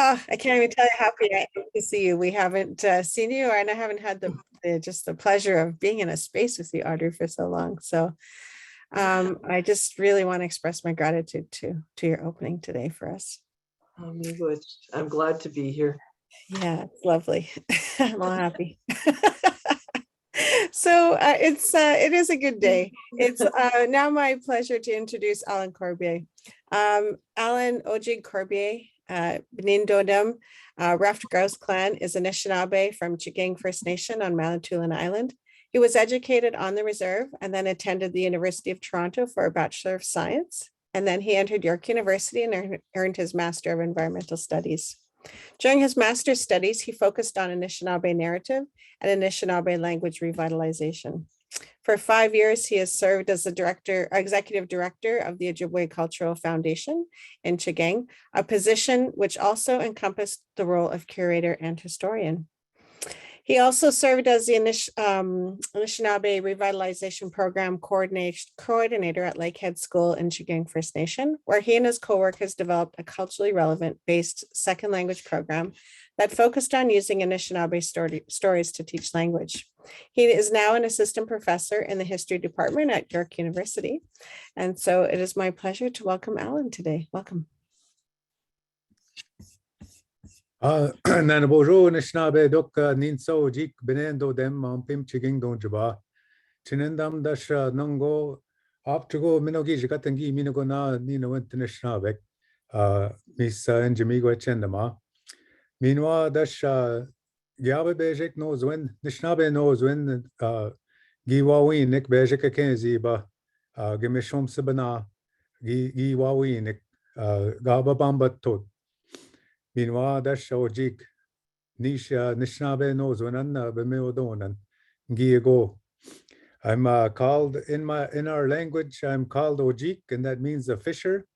Oh, I can't even tell you how happy I am to see you. We haven't seen you, and I haven't had just the pleasure of being in a space with you, Audrey, for so long. So I just really want to express my gratitude to your opening today for us. Me good. I'm glad to be here. Yeah, it's lovely. I'm all happy. So it is a good day. It's now my pleasure to introduce Alan Corbier. Alan Ojig Corbier, Benin Dodem, Raft Grouse Clan is Anishinaabe from Chiging First Nation on Manitoulin Island. He was educated on the reserve and then attended the University of Toronto for a Bachelor of Science. And then he entered York University and earned his Master of Environmental Studies. During his master's studies, he focused on Anishinaabe narrative and Anishinaabe language revitalization. For 5 years, he has served as the executive director of the Ojibwe Cultural Foundation in Chiging, a position which also encompassed the role of curator and historian. He also served as the Anishinaabe Revitalization Program coordinator at Lakehead School in Chiging First Nation, where he and his co-workers developed a culturally relevant based second language program that focused on using Anishinaabe stories to teach language. He is now an assistant professor in the history department at York University. And so it is my pleasure to welcome Alan today. Welcome. Nanabozhoo Anishinaabe dok ninso jik benendo dem mampim chiging don jaba chinendam dasha nongo apchugo minogi jikatangi minogo na nino went Anishinaabe mis enjamigo chendama minwa dasha giabe bejek knows when Anishinaabe knows when giwawi nik bejek kenzi ba gemishom sabana giwawi nik gaba bambatot Meanwhile, that's Ojig. Nisha Anishinaabe knows when Bemeodonan Giego. I'm called in our language, I'm called Ojik, and that means a fisher.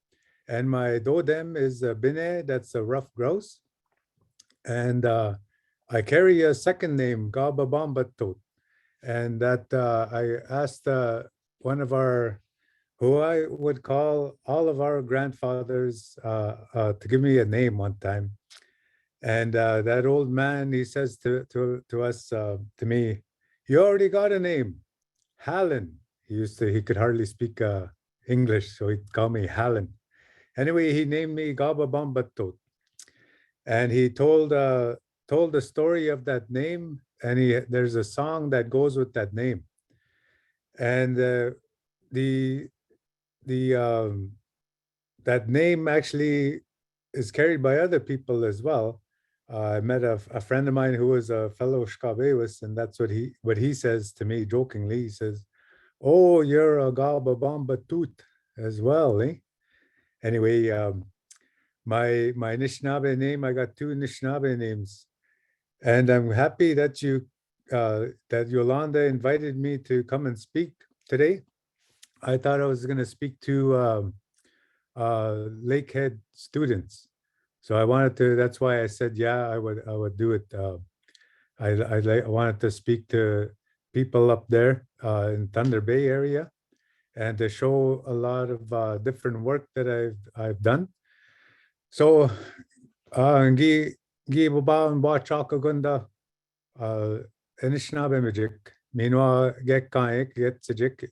And my dodem is Binay, that's a rough grouse. And I carry a second name, Gababambatot. And that I asked one of our who I would call all of our grandfathers to give me a name one time. And that old man, he says to us, to me, you already got a name, Hallen. He could hardly speak English, so he'd call me Hallen. Anyway, he named me Gababambatot. And he told the story of that name, and there's a song that goes with that name. And that name actually is carried by other people as well. I met a friend of mine who was a fellow Shkabewis, and that's what he says to me jokingly. He says, "Oh, you're a Gababamba Toot as well, eh?" Anyway, my Anishinaabe name, I got 2 Anishinaabe names, and I'm happy that that Yolanda invited me to come and speak today. I thought I was going to speak to Lakehead students. So I wanted to, that's why I said, yeah, I would do it. I wanted to speak to people up there in Thunder Bay area and to show a lot of different work that I've done. So, gi baba and ba chakagunda Anishinaabe magic, minwa get kaik get sajik.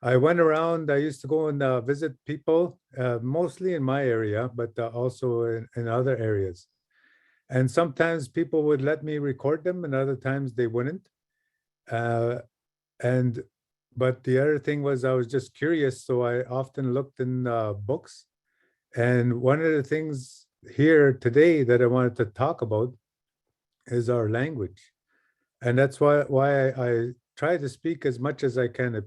I went around, I used to go and visit people, mostly in my area, but also in other areas. And sometimes people would let me record them and other times they wouldn't. But the other thing was I was just curious, so I often looked in books. And one of the things here today that I wanted to talk about is our language. And that's why I try to speak as much as I can. I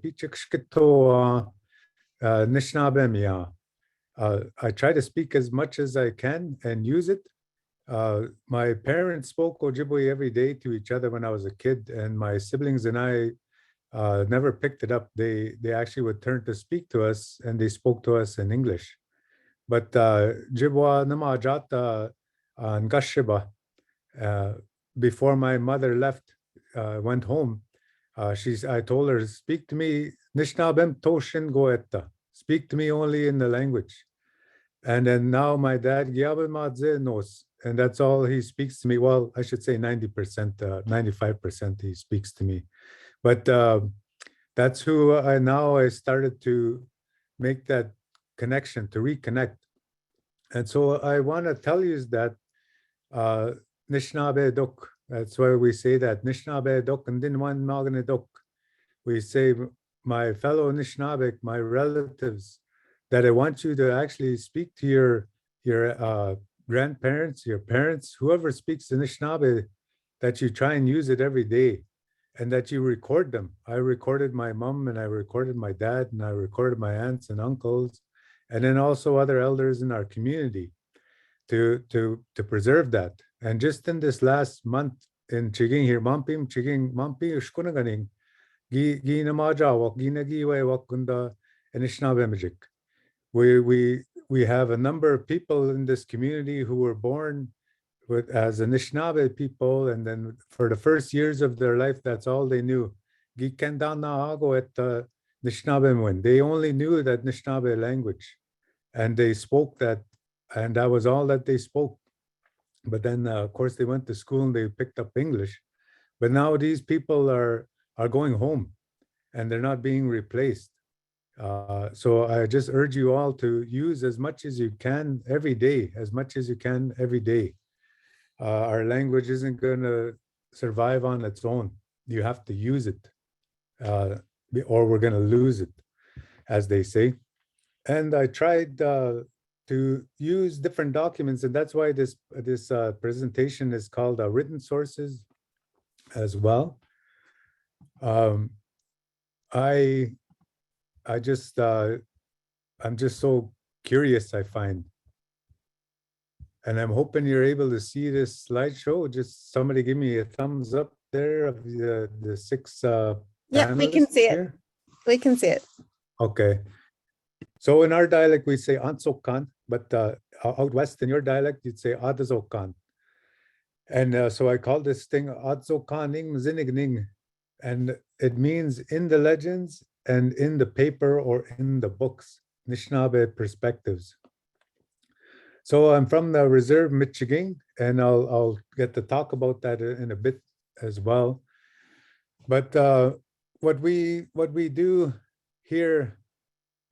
try to speak as much as I can and use it. My parents spoke Ojibwe every day to each other when I was a kid, and my siblings and I never picked it up. They actually would turn to speak to us, and they spoke to us in English. But Jibwa Namajata Ngashiba, before my mother left, went home, I told her, speak to me, Nishnabem Toshin Goetta. Speak to me only in the language. And then now my dad, Gyabe Madze knows, and that's all he speaks to me. Well, I should say 90%, 95% he speaks to me. But that's who I started to make that connection, to reconnect. And so I want to tell you is that Anishinaabe Dok, that's why we say that, Anishinaabe Dok and Dinwan Magane Dok. We say, my fellow Anishinaabe, my relatives, that I want you to actually speak to your grandparents, your parents, whoever speaks Anishinaabe, that you try and use it every day and that you record them. I recorded my mom and I recorded my dad and I recorded my aunts and uncles, and then also other elders in our community to preserve that. And just in this last month in Chiging here, Mampim Chiging, Mampi Ushkunaganing, Gi Namaja, Wak Ginagiwe Wakunda, Anishinaabe Magic. We have a number of people in this community who were born as Anishinaabe people, and then for the first years of their life, that's all they knew. They only knew that Anishinaabe language, and they spoke that, and that was all that they spoke. But then, of course, they went to school and they picked up English. But now these people are going home, and they're not being replaced. So I just urge you all to use as much as you can every day, Our language isn't going to survive on its own. You have to use it, or we're going to lose it, as they say. And I tried to use different documents, and that's why this presentation is called Written Sources as well. I'm just so curious, I find. And I'm hoping you're able to see this slideshow. Just somebody give me a thumbs up there of the six Yeah, we can panelists see it. here. We can see it. Okay. So in our dialect, we say Ansokan, but out west in your dialect, you'd say Adazokan. And so I call this thing Adzokaning Zinigning. And it means in the legends and in the paper or in the books, Anishinaabe Perspectives. So I'm from the reserve Michigan, and I'll get to talk about that in a bit as well. But what we do here,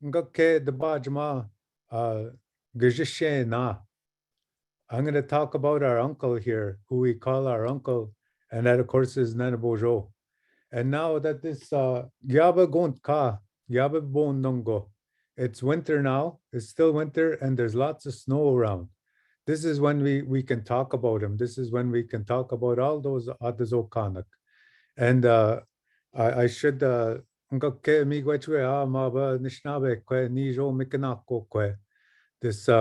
Ngake the Bajma na. I'm going to talk about our uncle here, who we call our uncle, and that of course is Nenabozhoo. And now that this Gyaba Gontka, Gyaba Bonongo, it's winter now, it's still winter, and there's lots of snow around. This is when we can talk about him. This is when we can talk about all those Atazokanak. And I should this I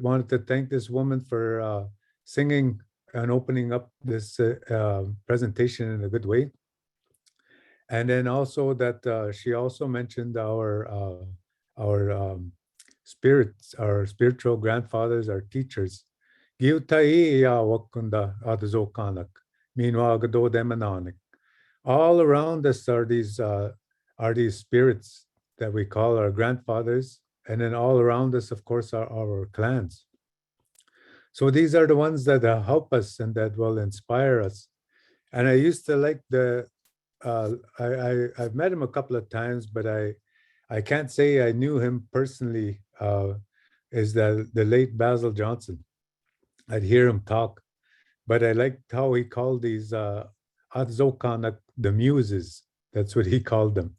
wanted to thank this woman for singing and opening up this presentation in a good way. And then also that she also mentioned our spirits, our spiritual grandfathers, our teachers. All around us are these spirits that we call our grandfathers, and then all around us, of course, are our clans. So these are the ones that help us and that will inspire us. And I used to like I've met him a couple of times, but I can't say I knew him personally, is the late Basil Johnson. I'd hear him talk, but I liked how he called these Adzokanak, the muses. That's what he called them.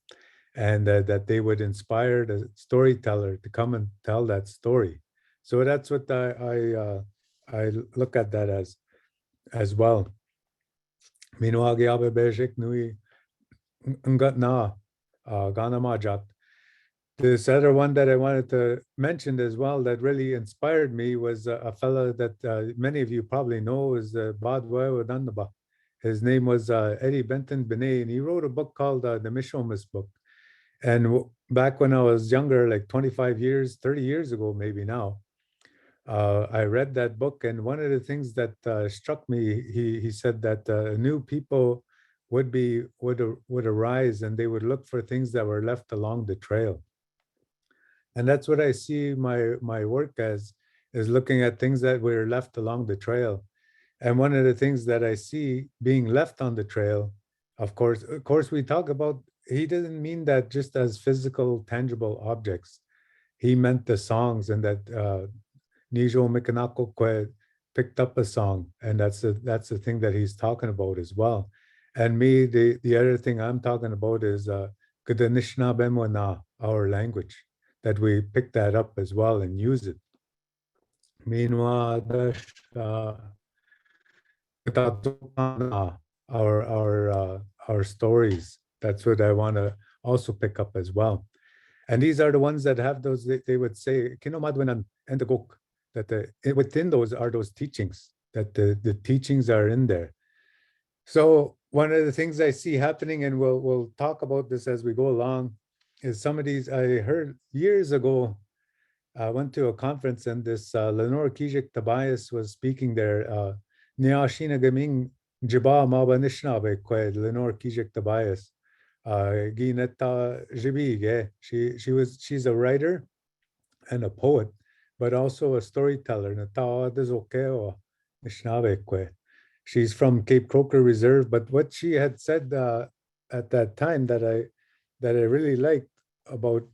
And that they would inspire the storyteller to come and tell that story. So that's what I look at that as well. This other one that I wanted to mention as well that really inspired me was a fellow that many of you probably know is Badwa. His name was Eddie Benton Binay, and he wrote a book called the Mishomis book. And back when I was younger, like 25 years, 30 years ago, maybe now, I read that book. And one of the things that struck me, he said that new people would arise and they would look for things that were left along the trail. And that's what I see my work as, is looking at things that were left along the trail. And one of the things that I see being left on the trail, of course, we talk about, he doesn't mean that just as physical, tangible objects. He meant the songs, and that Nijo Mikanako Kwe picked up a song, and that's the thing that he's talking about as well. And me, the other thing I'm talking about is Anishinaabe Mwana, our language, that we pick that up as well and use it. Meanwhile, our stories. That's what I want to also pick up as well. And these are the ones that have those, they would say, Kinomadwanan and the Gok, that within those are those teachings, that the teachings are in there. So one of the things I see happening, and we'll talk about this as we go along, is some of these, I heard years ago, I went to a conference, and this Lenore KitchenTobias was speaking there. Niashinagaming Jiba Maba Nishnabe Kwe Lenore KitchenTobias. Gineta Jibige. She's a writer and a poet, but also a storyteller. Nata Dezokeo Nishnabe Kwe. She's from Cape Croker Reserve, but what she had said at that time that I really liked about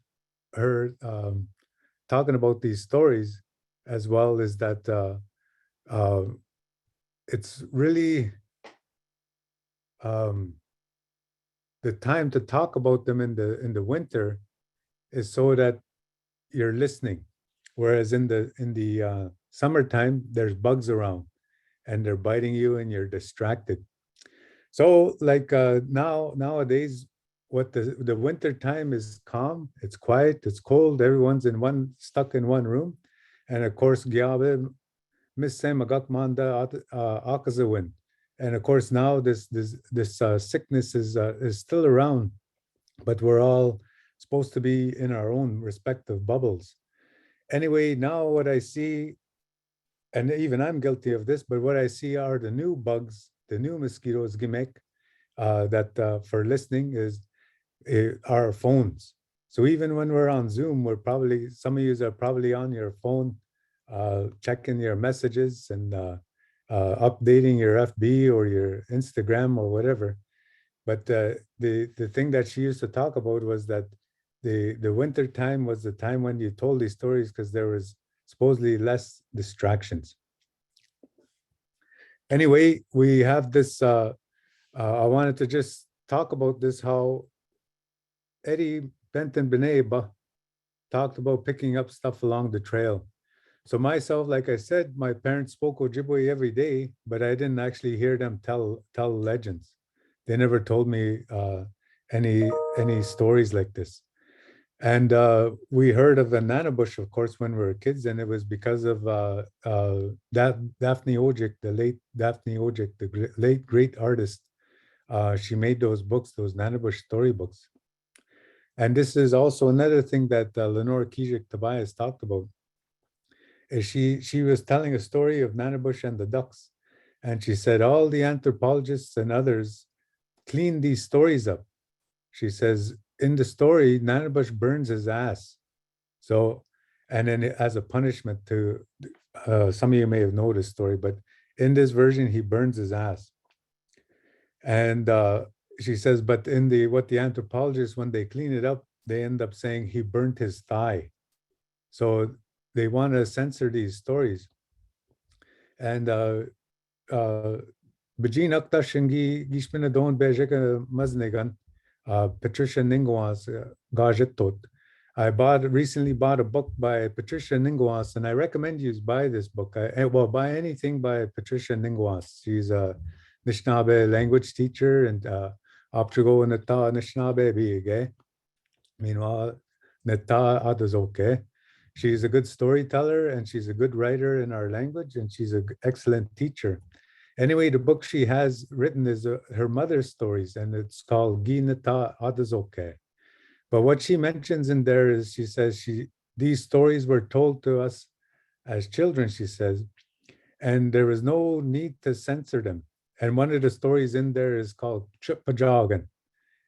her talking about these stories as well is that it's really the time to talk about them in the winter is so that you're listening, whereas in the summertime there's bugs around and they're biting you and you're distracted. So like nowadays, what the winter time is calm, it's quiet, it's cold, everyone's stuck in one room. And of course, Gyabe Missem Agakmanda Akazawin. And of course, now this sickness is still around, but we're all supposed to be in our own respective bubbles. Anyway, now what I see, and even I'm guilty of this, but what I see are the new bugs, the new mosquitoes, Gimek, that for listening is our phones. So even when we're on Zoom, some of you are probably on your phone, checking your messages and updating your FB or your Instagram or whatever. But the thing that she used to talk about was that the winter time was the time when you told these stories because there was supposedly less distractions. Anyway, we have this, I wanted to just talk about this, how Eddie Benton Binay talked about picking up stuff along the trail. So myself, like I said, my parents spoke Ojibwe every day, but I didn't actually hear them tell legends. They never told me any stories like this. And we heard of the Nanabush, of course, when we were kids, and it was because of Daphne Ojik, the late Daphne Ojik, the late great artist. She made those books, those Nanabush storybooks. And this is also another thing that Lenore KitchenTobias talked about. Is she was telling a story of Nanabush and the ducks, and she said all the anthropologists and others cleaned these stories up. She says in the story, Nanabush burns his ass. So, and then as a punishment to, some of you may have known this story, but in this version, he burns his ass. And she says, but in what the anthropologists, when they clean it up, they end up saying he burnt his thigh. So they want to censor these stories. And Bijin Akta Shingi Gishmina Don Bejeka Maznegan, Patricia Ningwas Gajetot. I recently bought a book by Patricia Ningwas, and I recommend you buy this book. Buy anything by Patricia Ningwas. She's a Anishinaabe language teacher, and Optrigo Nata Anishinaabe Bige. Meanwhile, Nata Adazoke. She's a good storyteller, and she's a good writer in our language, and she's an excellent teacher. Anyway, the book she has written is her mother's stories, and it's called Ginata Adazoke. But what she mentions in there is, she says these stories were told to us as children, she says, and there was no need to censor them. And one of the stories in there is called Chupajogan.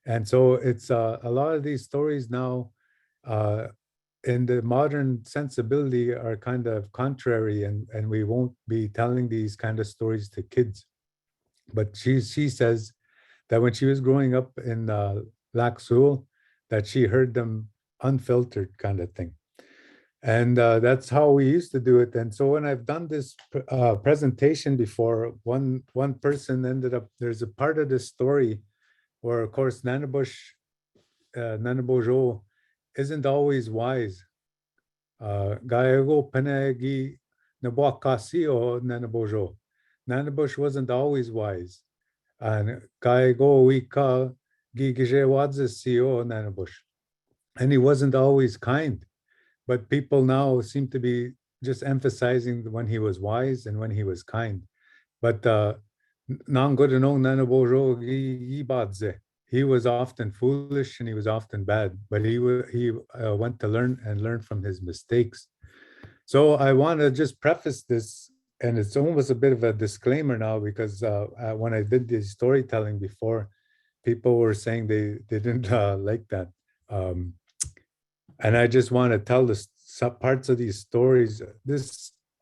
And so it's a lot of these stories now in the modern sensibility are kind of contrary, and we won't be telling these kind of stories to kids. But she says that when she was growing up in Lac Seul, that she heard them unfiltered kind of thing. And that's how we used to do it. And so when I've done this presentation before, one person ended up, there's a part of this story where, of course, Nenabozhoo isn't always wise. Gaego Penegi Nabuakasio Nenabozhoo. Nanabush wasn't always wise. And Gaego Wika Gigije Wadzasio Nanabush. And he wasn't always kind. But people now seem to be just emphasizing when he was wise and when he was kind. But he was often foolish and he was often bad, but he went to learn from his mistakes. So I want to just preface this, and it's almost a bit of a disclaimer now, because when I did the storytelling before, people were saying they didn't like that. And I just want to tell the parts of these stories.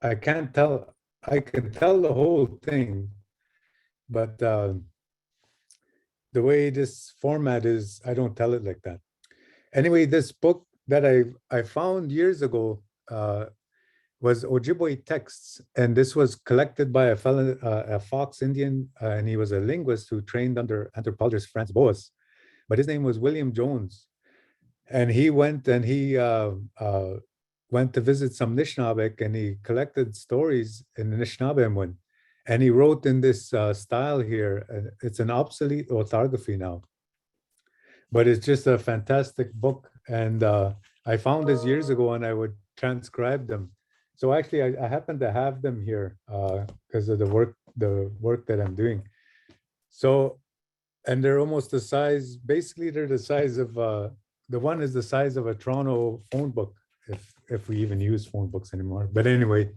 I can tell the whole thing, but the way this format is, I don't tell it like that. Anyway, this book that I found years ago was Ojibwe texts, and this was collected by a Fox Indian, and he was a linguist who trained under anthropologist Franz Boas, but his name was William Jones. And he went to visit some Anishinaabe, and he collected stories in Anishinaabe, and he wrote in this style here. It's an obsolete orthography now, but it's just a fantastic book. And I found this years ago, and I would transcribe them. So actually, I happen to have them here because of the work that I'm doing. So, and they're almost the size. Basically, they're the size of. The one is the size of a Toronto phone book, if we even use phone books anymore. But anyway,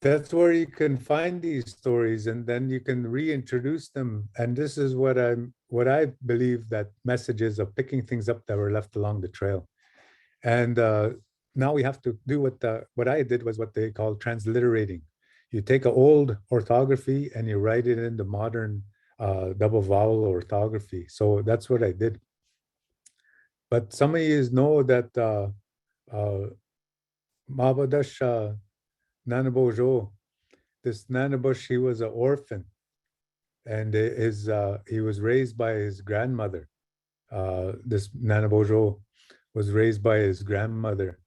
that's where you can find these stories, and then you can reintroduce them. And this is what I believe that message is of picking things up that were left along the trail. And now we have to do what I did was what they call transliterating. You take an old orthography and you write it in the modern double vowel orthography. So that's what I did. But some of you know that Mabadash Nanabozhoo, this Nanabush, he was an orphan, and he was raised by his grandmother. This Nanabozhoo was raised by his grandmother.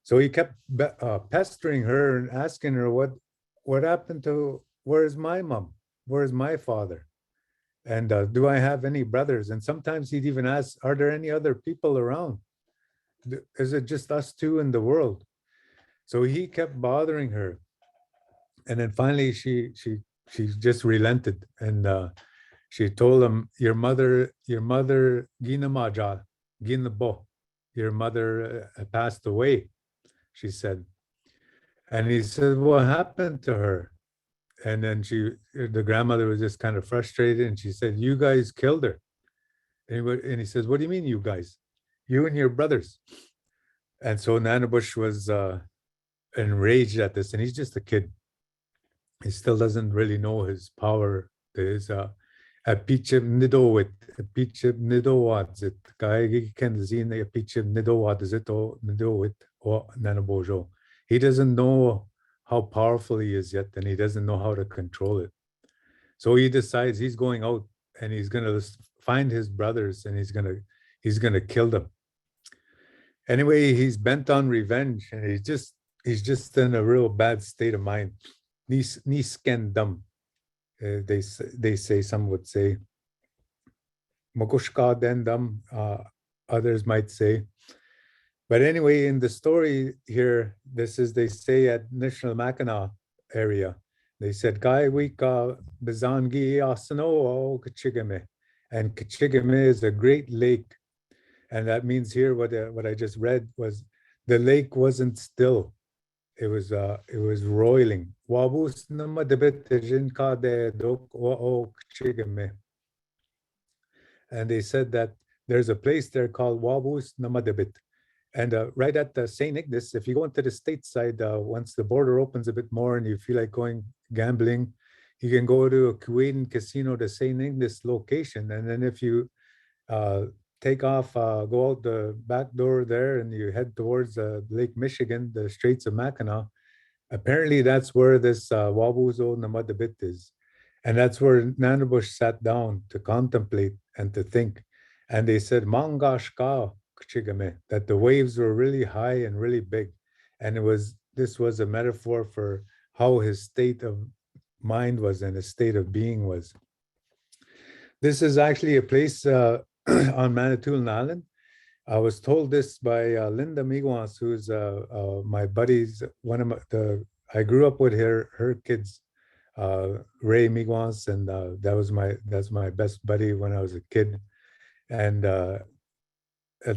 So he kept pestering her and asking her, what happened to, where's my mom? Where's my father? And do I have any brothers? And sometimes he'd even ask, are there any other people around? Is it just us two in the world? So he kept bothering her. And then finally she just relented, and she told him, your mother, Ginamaja, Ginabo, your mother passed away, she said. And he said, what happened to her? And then the grandmother was just kind of frustrated, and she said, you guys killed her. And he says, what do you mean, you guys? You and your brothers. And so Nanabush was enraged at this, and he's just a kid. He still doesn't really know his power. There's a pichib nidowit, a pichib nidowadzit, kaigi kenzine, a pichib nidowadzit o nidowit or Nanabozhoo. He doesn't know how powerful he is yet, and he doesn't know how to control it. So he decides he's going out and he's gonna find his brothers, and he's gonna kill them. Anyway, he's bent on revenge, and he's just in a real bad state of mind. Niskendam, they say, some would say. Mokushka dendam, others might say. But anyway, in the story here, they say at National Mackinac area, they said, Gai wika bezangi asano o Chiging. And Chiging is a great lake. And that means here, what I just read was the lake wasn't still. It was roiling. Wabus and they said that there's a place there called Wabus Namadabit. And right at the St. Ignace, if you go into the stateside, once the border opens a bit more and you feel like going gambling, you can go to a Kuwaitan casino, the St. Ignace location. And then if you take off, go out the back door there and you head towards Lake Michigan, the Straits of Mackinac, apparently that's where this Wabuzo Namadabit is. And that's where Nanabush sat down to contemplate and to think. And they said, Mangashka Chigame, that the waves were really high and really big. And this was a metaphor for how his state of mind was and his state of being was. This is actually a place on Manitoulin Island. I was told this by Linda Miguas, who's my buddies. I grew up with her kids, Ray Miguas, and that's my best buddy when I was a kid, and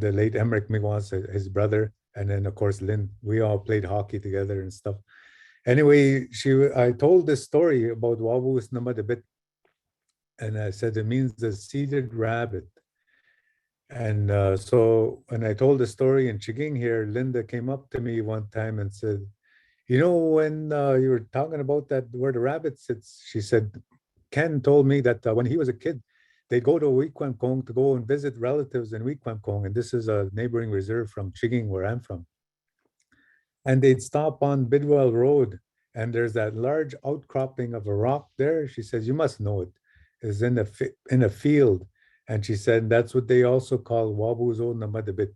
the late Emmerich Miguas, his brother, and then of course Lynn. We all played hockey together and stuff. Anyway, I told this story about Wabus Namadabit, and I said it means the seated rabbit. And so when I told the story in Chiging here, Linda came up to me one time and said, you know, when you were talking about that where the rabbit sits, she said, Ken told me that when he was a kid, they'd go to Wikwamkong to go and visit relatives in Wikwamkong. And this is a neighboring reserve from Chiging, where I'm from. And they'd stop on Bidwell Road. And there's that large outcropping of a rock there. She says, you must know it. It's in a field. And she said, that's what they also call Wabuzo Namadabit.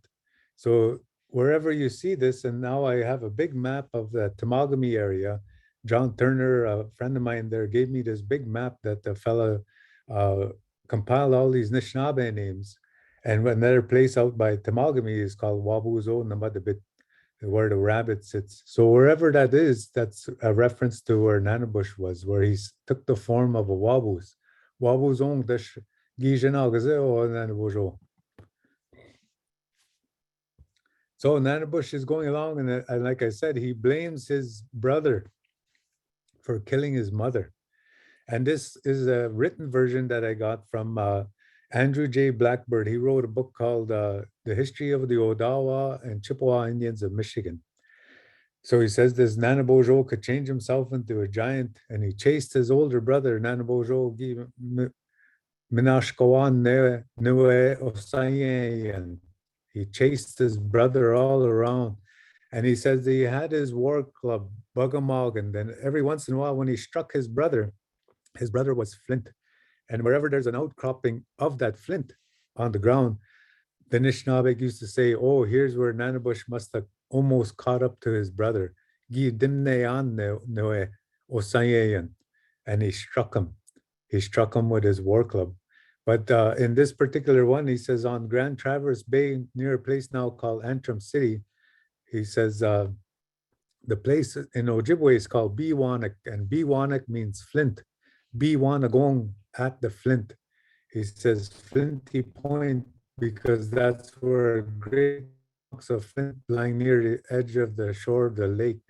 So wherever you see this, and now I have a big map of the Temagami area. John Turner, a friend of mine there, gave me this big map that the fella compiled all these Anishinaabe names. And another place out by Temagami is called Wabuzo Namadabit, where the rabbit sits. So wherever that is, that's a reference to where Nanabush was, where he took the form of a Wabus. Wabuzong dash Gijanagaze or Nenabozhoo. So Nanabush is going along, and like I said, he blames his brother for killing his mother. And this is a written version that I got from Andrew J. Blackbird. He wrote a book called The History of the Odawa and Chippewa Indians of Michigan. So he says this Nanabozhoo could change himself into a giant, and he chased his older brother, Nanabozhoo Minashkawan Nue Osayen. He chased his brother all around. And he says he had his war club, Bugamog, and then every once in a while when he struck his brother was flint. And wherever there's an outcropping of that flint on the ground, the Anishinaabe used to say, oh, here's where Nanabush must have almost caught up to his brother. And he struck him. He struck him with his war club. But in this particular one, he says on Grand Traverse Bay, near a place now called Antrim City, he says the place in Ojibwe is called Bwanak, and Bwanak means flint. Bwanagong at the flint. He says Flinty Point because that's where great chunks of flint lying near the edge of the shore of the lake.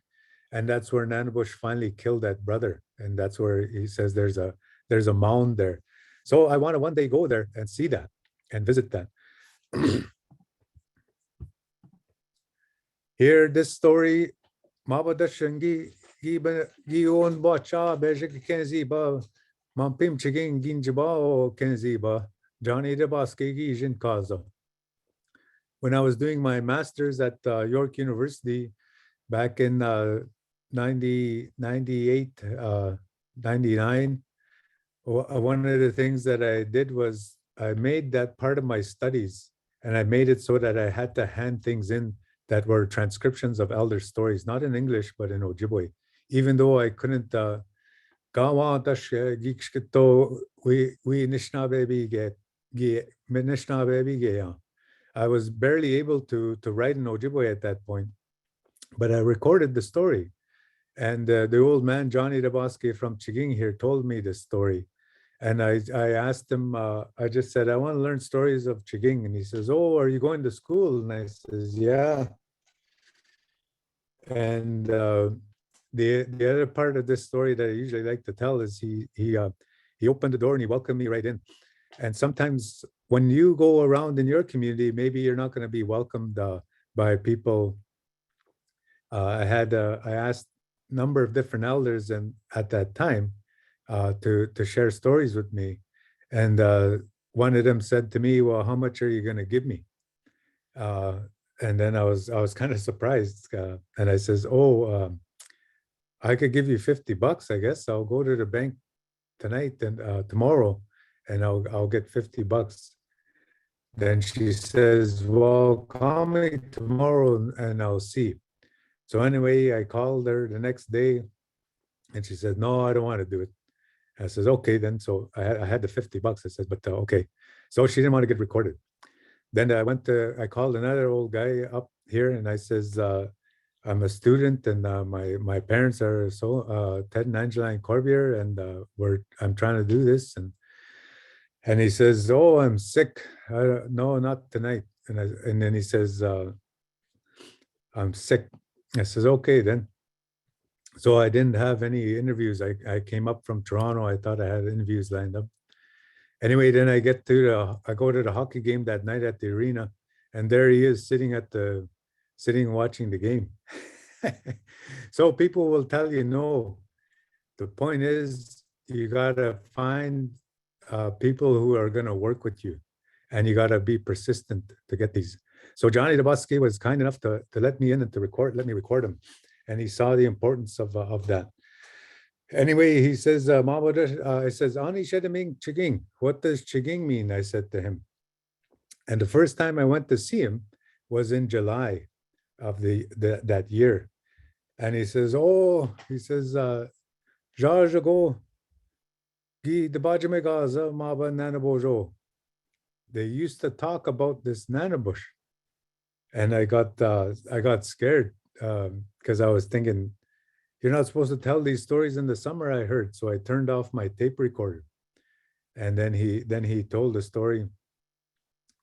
And that's where Nanabush finally killed that brother. And that's where he says there's a mound there. So I want to one day go there and see that and visit that. Here, this story, Mabadashangi Gion Bacha Bejik Kenziba, Mampim Chiging Ginjiba or Kenziba, Johnny Debaski Gijin Kaza. When I was doing my master's at York University back in 98, 99, one of the things that I did was I made that part of my studies, and I made it so that I had to hand things in that were transcriptions of elder stories, not in English, but in Ojibwe. Even though I couldn't, I was barely able to write in Ojibwe at that point, but I recorded the story. And the old man, Johnny Debaski from Chiging here, told me this story. And I asked him, I just said, I want to learn stories of Chiging. And he says, oh, are you going to school? And I says, yeah. And the other part of this story that I usually like to tell is he opened the door and he welcomed me right in. And sometimes when you go around in your community, maybe you're not going to be welcomed by people. I asked a number of different elders and at that time to share stories with me. And one of them said to me, well, how much are you going to give me? And then I was kind of surprised. And I says, oh, I could give you $50, I guess. I'll go to the bank tonight and tomorrow, and I'll get $50. Then she says, well, call me tomorrow and I'll see. So anyway, I called her the next day and she said, no, I don't want to do it. I says, okay, then. So I had the $50. I said, but okay. So she didn't want to get recorded. Then I called another old guy up here and I says, I'm a student and my parents are Ted and Angeline Corbier and I'm trying to do this. And he says, oh, I'm sick. No, not tonight. And then he says, I'm sick. I says, okay, then. So I didn't have any interviews. I came up from Toronto. I thought I had interviews lined up. Anyway, then I go to the hockey game that night at the arena, and there he is sitting watching the game. So people will tell you, no, the point is you gotta find people who are gonna work with you, and you gotta be persistent to get these. So Johnny DeBosque was kind enough to let me in and let me record him, and he saw the importance of that. Anyway, he says, I says, Anishinaabe Chiging. What does Chiging mean? I said to him. And the first time I went to see him was in July of that year. And he says, Jajago, Gi Debajame Gaza, Maba Nanabozhoo. They used to talk about this Nanabush. And I got scared because I was thinking, you're not supposed to tell these stories in the summer, I heard. So I turned off my tape recorder. And then he told the story.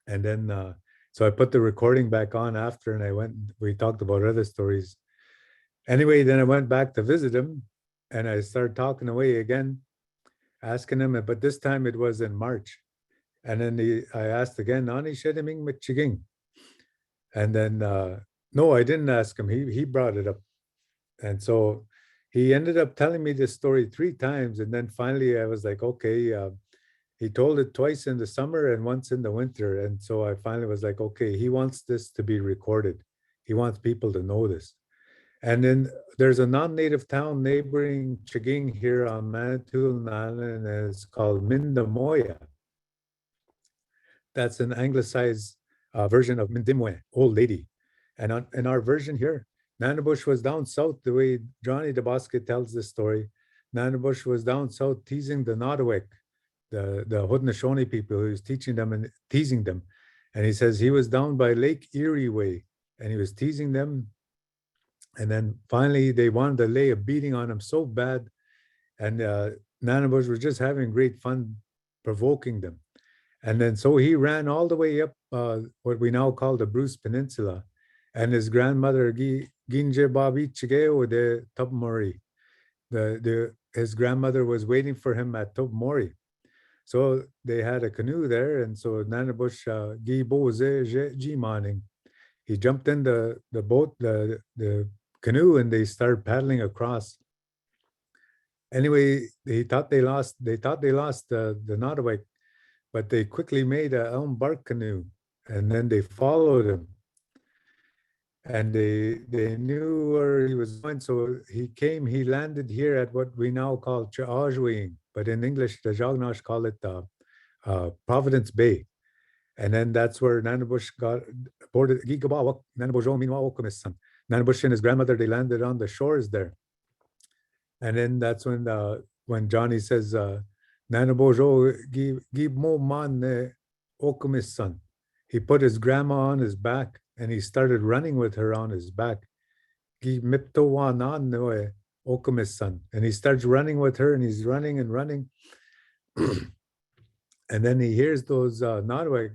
And then, so I put the recording back on after, and we talked about other stories. Anyway, then I went back to visit him and I started talking away again, asking him, but this time it was in March. And then I asked again, Anishinaabe Michigu. And then, no, I didn't ask him. He brought it up. And so he ended up telling me this story 3 times. And then finally I was like, okay, he told it twice in the summer and once in the winter. And so I finally was like, okay, he wants this to be recorded. He wants people to know this. And then there's a non-native town neighboring Chiging here on Manitoulin Island, and it's called Mindamoya. That's an anglicized version of Mindimwe, old lady. And in our version here, Nanabush was down south, the way Johnny DeBosque tells this story. Nanabush was down south teasing the Nottowek, the Haudenosaunee people, who was teaching them and teasing them. And he says he was down by Lake Erie way, and he was teasing them. And then finally they wanted to lay a beating on him so bad. And Nanabush was just having great fun provoking them. And then so he ran all the way up what we now call the Bruce Peninsula. And his grandmother, Ginje Babi Chigeo de Tubmori, his grandmother was waiting for him at Tubmori. So they had a canoe there. And so Nanabush Gibo Ji Maning, he jumped in the boat, the canoe, and they started paddling across. Anyway, they thought they lost the Nottowek, but they quickly made a elm bark canoe, and then they followed him. And they knew where he was going, so he landed here at what we now call Chajwing, but in English, the Jagnash call it Providence Bay. And then that's where Nanabush got boarded. Nanabush and his grandmother, they landed on the shores there. And then that's when Johnny says, Nanabozhoo give mo man okumis-san. He put his grandma on his back and he started running with her on his back. And he starts running with her, and he's running and running. And then he hears those Nottowek,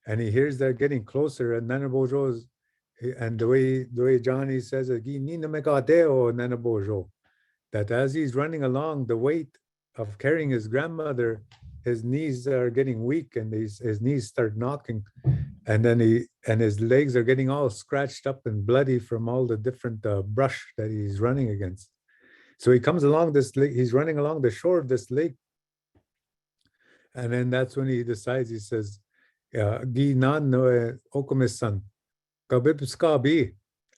and he hears they're getting closer, and Nanabozhoo's, and the way Johnny says it, that as he's running along, the weight of carrying his grandmother, his knees are getting weak and his knees start knocking. And then his legs are getting all scratched up and bloody from all the different brush that he's running against. So he comes along this lake, he's running along the shore of this lake. And then that's when he decides, he says, Gi nan no okumisan, kabibska bi,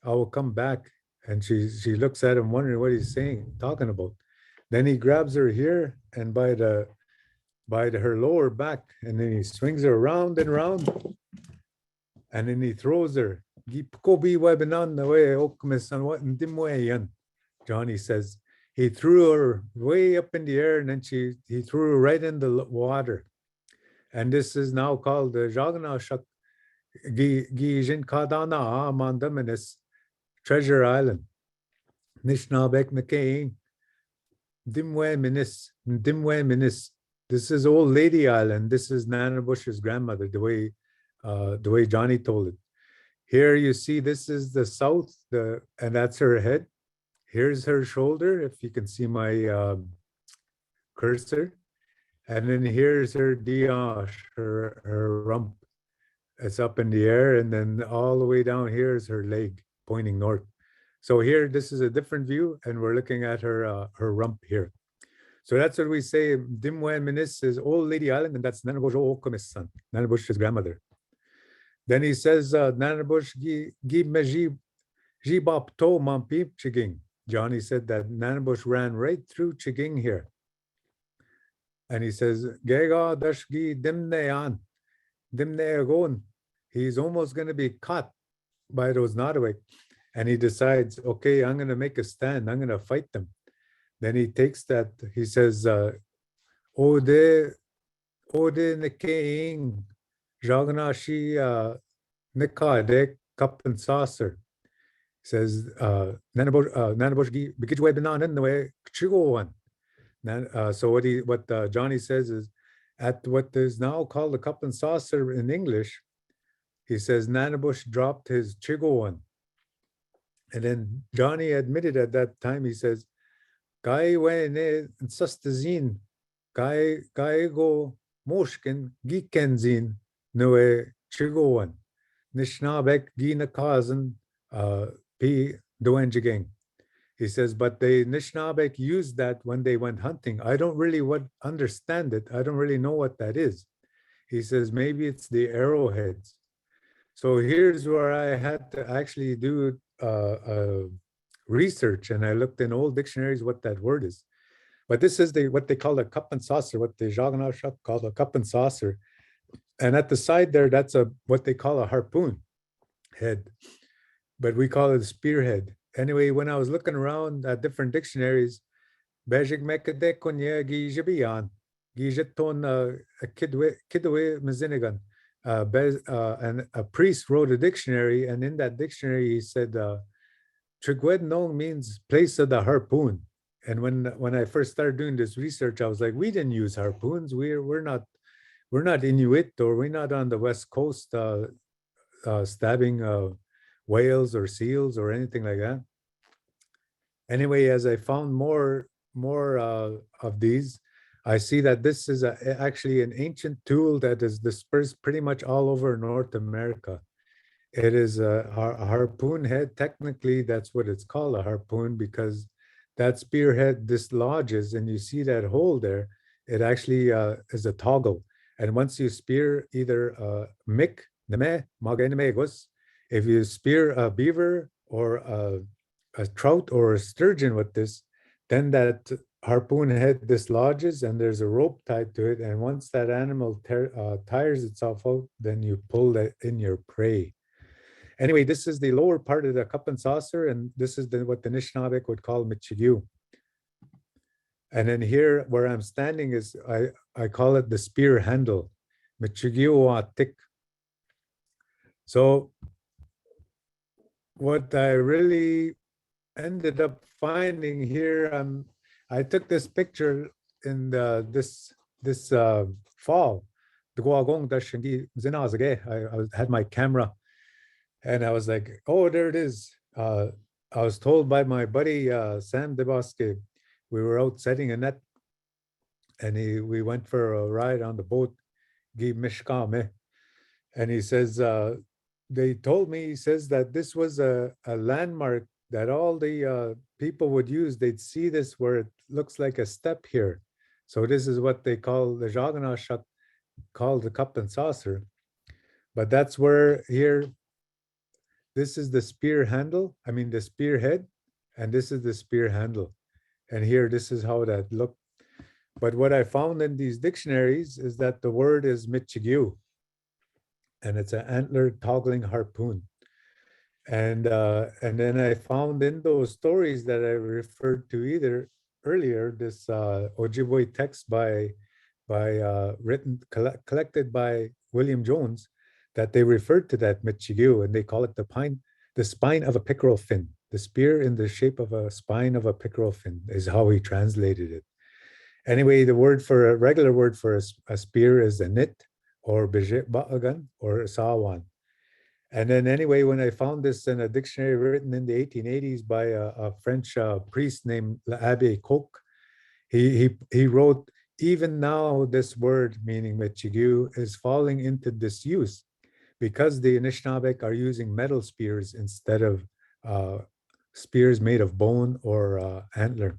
I will come back. And she looks at him wondering what he's saying, talking about. Then he grabs her here and by her lower back, and then he swings her around and around. And then he throws her. Johnny says, he threw her way up in the air and then he threw her right in the water. And this is now called the Jaganashak Gijin Kadana Amandaminis Treasure Island. Nishnabek Makaing Dimwe Minis. This is Old Lady Island. This is Nanabush's grandmother, the way Johnny told it. Here you see this is the south, and that's her head. Here's her shoulder, if you can see my cursor. And then here's her diash, her rump. It's up in the air, and then all the way down here is her leg pointing north. So here, this is a different view, and we're looking at her rump here. So that's what we say. Dimwe Minis is Old Lady Island, and that's Nenabozhoo Okomis-san, Nanabush's grandmother. Then he says, Nanabush gi meji jibap to mampip Chiging. Johnny said that Nanabush ran right through Chiging here. And he says, Gega dashgi dimnean, dimneagon. He's almost going to be caught by those Nodawik. And he decides, okay, I'm going to make a stand. I'm going to fight them. Then he takes that, he says, Ode nekeing jagnashi nekade cup and saucer. Says Nanabush bigijwe banan the way chigo one. So what Johnny says is, at what is now called the cup and saucer in English, he says Nanabush dropped his chigo one. And then Johnny admitted at that time, he says, Gai we ne sustazin, gai go moshkin gikenzin noe chigo one. Nishnabek gina kazan pi doenjigeng. He says, but the Anishinaabe used that when they went hunting. I don't really understand it. I don't really know what that is. He says, maybe it's the arrowheads. So here's where I had to actually do research, and I looked in old dictionaries what that word is. But this is what they call a cup and saucer, what the Jaganashak call a cup and saucer. And at the side there, that's what they call a harpoon head, but we call it a spearhead. Anyway, when I was looking around at different dictionaries, and a priest wrote a dictionary, and in that dictionary he said, Trigwednong means place of the harpoon. And when I first started doing this research, I was like, we didn't use harpoons. We're not Inuit, or we're not on the West Coast stabbing whales or seals or anything like that. Anyway, as I found more of these, I see that this is actually an ancient tool that is dispersed pretty much all over North America. It is a harpoon head. Technically, that's what it's called, a harpoon, because that spearhead dislodges, and you see that hole there. It actually is a toggle. And once you spear either mick, if you spear a beaver or a trout or a sturgeon with this, then that harpoon head dislodges and there's a rope tied to it. And once that animal tires itself out, then you pull that in your prey. Anyway, this is the lower part of the cup and saucer, and this is what the Anishinaabe would call Michigu. And then here where I'm standing is, I call it the spear handle, Michigu tik. So what I really ended up finding here, I took this picture in this fall. I had my camera, and I was like, oh, there it is. I was told by my buddy Sam DeBosque, we were out setting a net, and we went for a ride on the boat, Gi Mishkame, and he says, they told me, he says that this was a landmark that all the people would use. They'd see this where it looks like a step here. So this is what they call the Jaganashak, called the cup and saucer. But that's where here, this is the spear handle, I mean the spearhead, and this is the spear handle. And here, this is how that looked. But what I found in these dictionaries is that the word is Michigu, and it's an antler toggling harpoon. And then I found in those stories that I referred to either earlier, this Ojibwe text by written collected by William Jones, that they referred to that Michigu, and they call it the spine of a pickerel fin. The spear in the shape of a spine of a pickerel fin is how he translated it. Anyway, the word for a regular word for a spear is a nit, or bijit ba'agan, or sawan. And then anyway, when I found this in a dictionary written in the 1880s by a French priest named l'Abbé Coq, he wrote, even now this word, meaning Michigu, is falling into disuse because the Anishinaabe are using metal spears instead of spears made of bone or antler.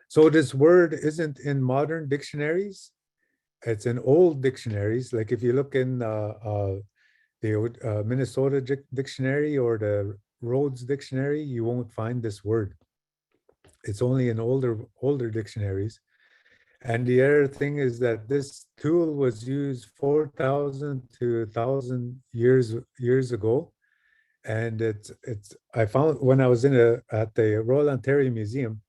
So this word isn't in modern dictionaries. It's in old dictionaries. Like if you look in the Minnesota dictionary or the Rhodes dictionary, you won't find this word. It's only in older dictionaries. And the other thing is that this tool was used 4,000 to 1,000 years ago. And I found when I was at the Royal Ontario Museum,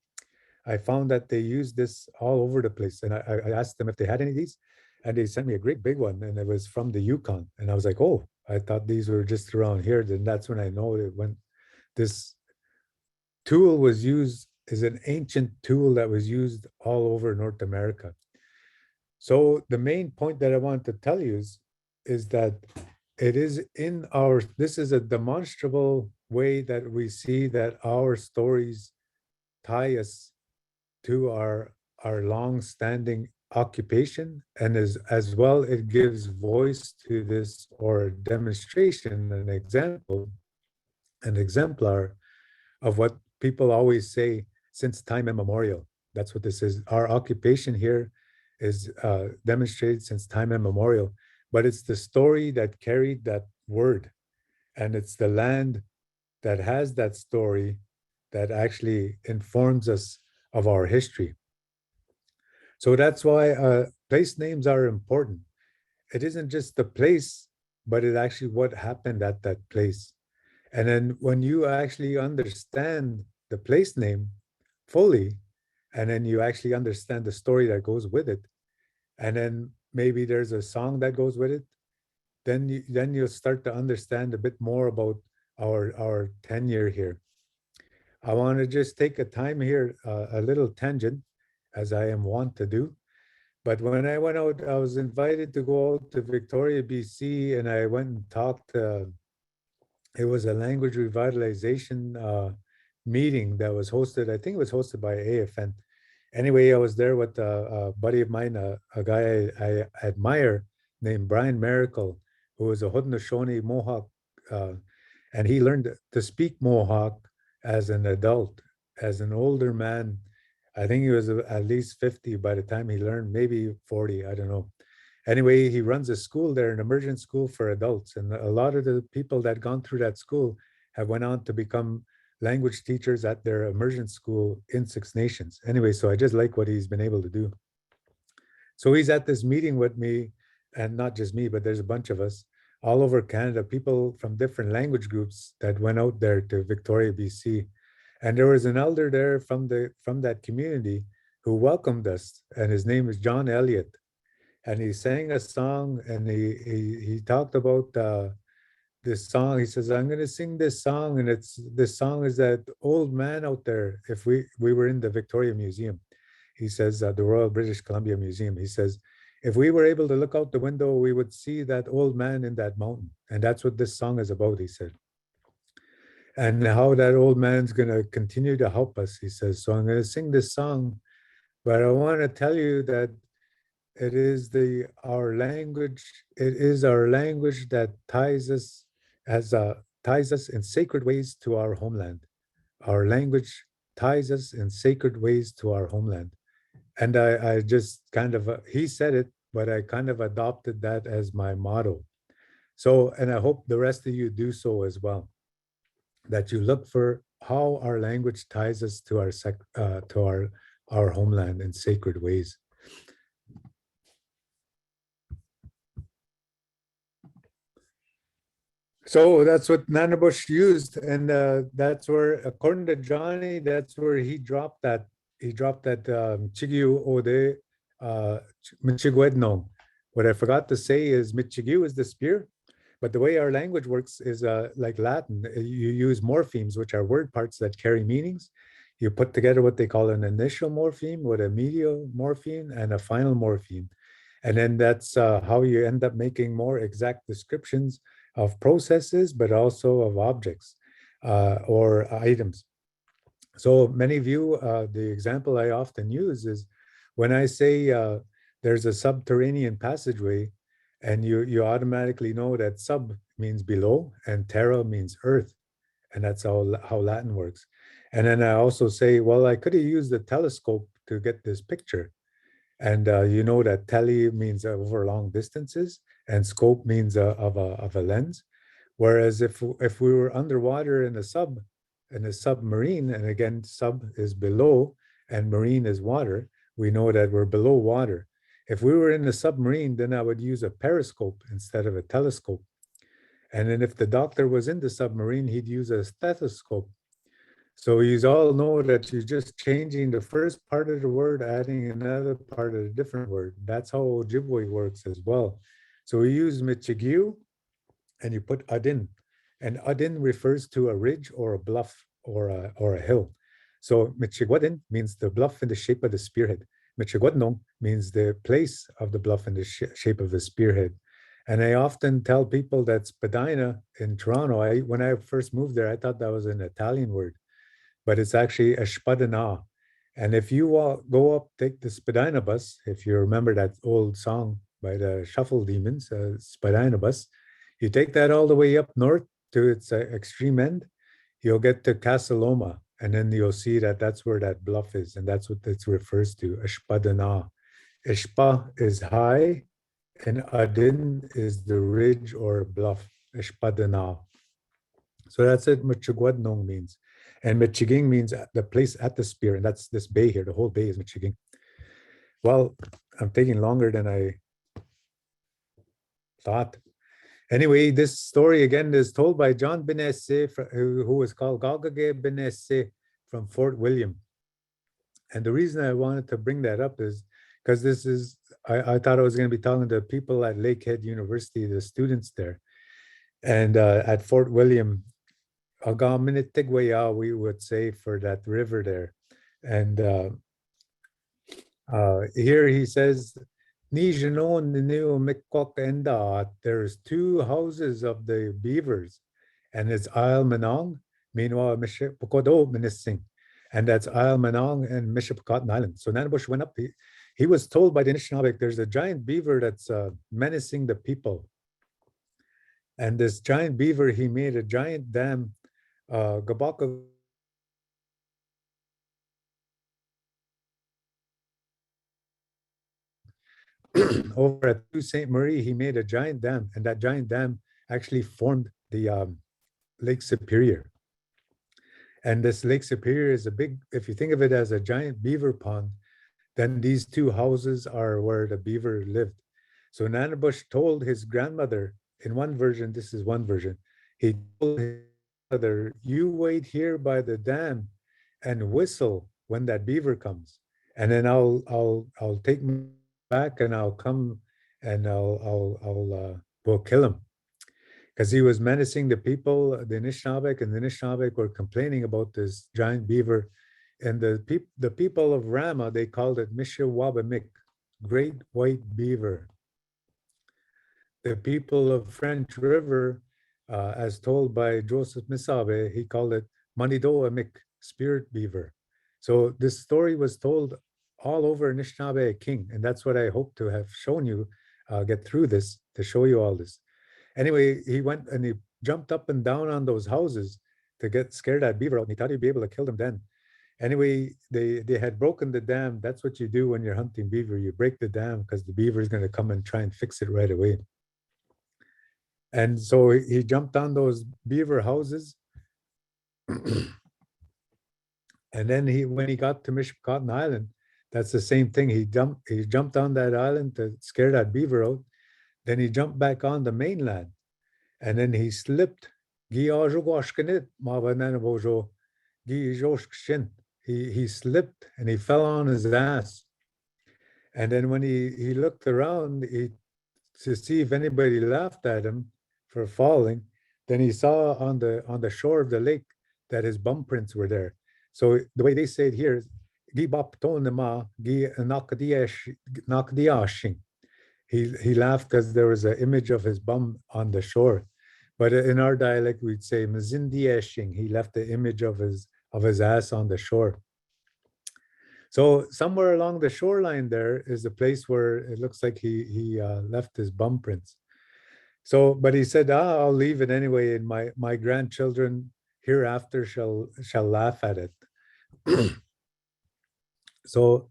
I found that they used this all over the place. And I asked them if they had any of these, and they sent me a great big one, and it was from the Yukon. And I was like, oh, I thought these were just around here. Then that's when I know that when this tool was used, is an ancient tool that was used all over North America. So the main point that I want to tell you is that it is in this is a demonstrable way that we see that our stories tie us to our long-standing occupation, and as well it gives voice to this, or demonstration, an example, an exemplar of what people always say since time immemorial. That's what this is. Our occupation here is demonstrated since time immemorial, but it's the story that carried that word, and it's the land that has that story that actually informs us of our history. So that's why place names are important. It isn't just the place, but it actually what happened at that place. And then when you actually understand the place name fully, and then you actually understand the story that goes with it, and then maybe there's a song that goes with it, then you'll start to understand a bit more about our tenure here. I want to just take a time here, a little tangent, as I am wont to do. But when I went out, I was invited to go out to Victoria, BC, and I went and talked. It was a language revitalization meeting that was hosted. I think it was hosted by AFN. Anyway, I was there with a buddy of mine, a guy I admire named Brian Miracle, who was a Haudenosaunee Mohawk, and he learned to speak Mohawk as an adult, as an older man. I think he was at least 50 by the time he learned, maybe 40, I don't know. Anyway, he runs a school there, an immersion school for adults. And a lot of the people that gone through that school have went on to become language teachers at their immersion school in Six Nations. Anyway, so I just like what he's been able to do. So he's at this meeting with me, and not just me, but there's a bunch of us all over Canada, people from different language groups that went out there to Victoria, BC. And there was an elder there from that community who welcomed us, and his name is John Elliott. And he sang a song, and he talked about this song. He says, I'm going to sing this song, and this song is that old man out there. If we were in the Victoria Museum, he says, the Royal British Columbia Museum, he says, if we were able to look out the window, we would see that old man in that mountain. And that's what this song is about, he said. And how that old man's going to continue to help us, he says. So I'm going to sing this song But I want to tell you that it is our language. It is our language that ties us in sacred ways to our homeland. Our language ties us in sacred ways to our homeland. And I just kind of, he said it, but I kind of adopted that as my motto. So, and I hope the rest of you do so as well, that you look for how our language ties us to our homeland in sacred ways. So that's what Nanabush used, and that's where, according to Johnny, that's where he dropped that. He dropped that Michigu Ode Michiguedno. What I forgot to say is Michigu is the spear, but the way our language works is like Latin. You use morphemes, which are word parts that carry meanings. You put together what they call an initial morpheme with a medial morpheme and a final morpheme. And then that's how you end up making more exact descriptions of processes, but also of objects or items. So many of you, the example I often use is when I say there's a subterranean passageway, and you automatically know that sub means below and terra means earth. And that's how Latin works. And then I also say, well, I could have used a telescope to get this picture. And you know that tele means over long distances, and scope means of a lens. Whereas if we were underwater in a submarine, and again, sub is below and marine is water, we know that we're below water. If we were in a submarine, then I would use a periscope instead of a telescope. And then if the doctor was in the submarine, he'd use a stethoscope. So you all know that you're just changing the first part of the word, adding another part of a different word. That's how Ojibwe works as well. So we use Michigu, and you put adin. And adin refers to a ridge or a bluff or a hill. So Michigwadin means the bluff in the shape of the spearhead. Michigwadnong means the place of the bluff in the shape of the spearhead. And I often tell people that Spadina in Toronto, when I first moved there, I thought that was an Italian word, but it's actually a Spadina. And if you go up, take the Spadina bus, if you remember that old song by the Shuffle Demons, Spadina bus, you take that all the way up north to its extreme end, you'll get to Casaloma, and then you'll see that that's where that bluff is, and that's what it refers to, Ishpadana. Ishpa is high, and Adin is the ridge or bluff, Ishpadana. So that's it, Michigwadnong means. And Michiging means the place at the spear, and that's this bay here, the whole bay is Michiging. Well, I'm taking longer than I thought. Anyway, this story again is told by John Benesse, who was called Galgage Benesse from Fort William. And the reason I wanted to bring that up is because this is, I thought I was going to be talking to people at Lakehead University, the students there. And at Fort William, we would say for that river there. And here he says, there's 2 houses of the beavers, and it's Isle Manong, meanwhile Mishipokodo Minising, and that's Isle Manong and Mishipokotan Island. So Nanabush went up, he was told by the Anishinaabe, there's a giant beaver that's menacing the people. And this giant beaver, he made a giant dam, Gabaka over at Sault Ste. Marie, he made a giant dam, and that giant dam actually formed the Lake Superior. And this Lake Superior is a big, if you think of it as a giant beaver pond, then these 2 houses are where the beaver lived. So Nanabush told his grandmother, in one version, this is one version, he told his mother, you wait here by the dam and whistle when that beaver comes, and then I'll take me back and I'll come and we'll kill him, because he was menacing the people, the Anishinaabe, and the Anishinaabe were complaining about this giant beaver. And the people of Rama, they called it Mishawabamik, great white beaver. The people of French River, as told by Joseph Masabe, he called it Manidoamik, spirit beaver. So this story was told all over Anishinaabe king. And that's what I hope to have shown you, get through this, to show you all this. Anyway, he went and he jumped up and down on those houses to get scared at Beaver out, and he thought he'd be able to kill them then. Anyway, they had broken the dam. That's what you do when you're hunting beaver. You break the dam because the beaver is going to come and try and fix it right away. And so he jumped on those beaver houses. And then when he got to Michigan Island, that's the same thing. He jumped on that island to scare that beaver out. Then he jumped back on the mainland. And then he slipped. He slipped and he fell on his ass. And then when he looked around to see if anybody laughed at him for falling, then he saw on the shore of the lake that his bum prints were there. So the way they say it here is, he laughed because there was an image of his bum on the shore. But in our dialect, we'd say, he left the image of his ass on the shore. So somewhere along the shoreline there is a place where it looks like he left his bum prints. So, but he said, I'll leave it anyway, and my grandchildren hereafter shall laugh at it. So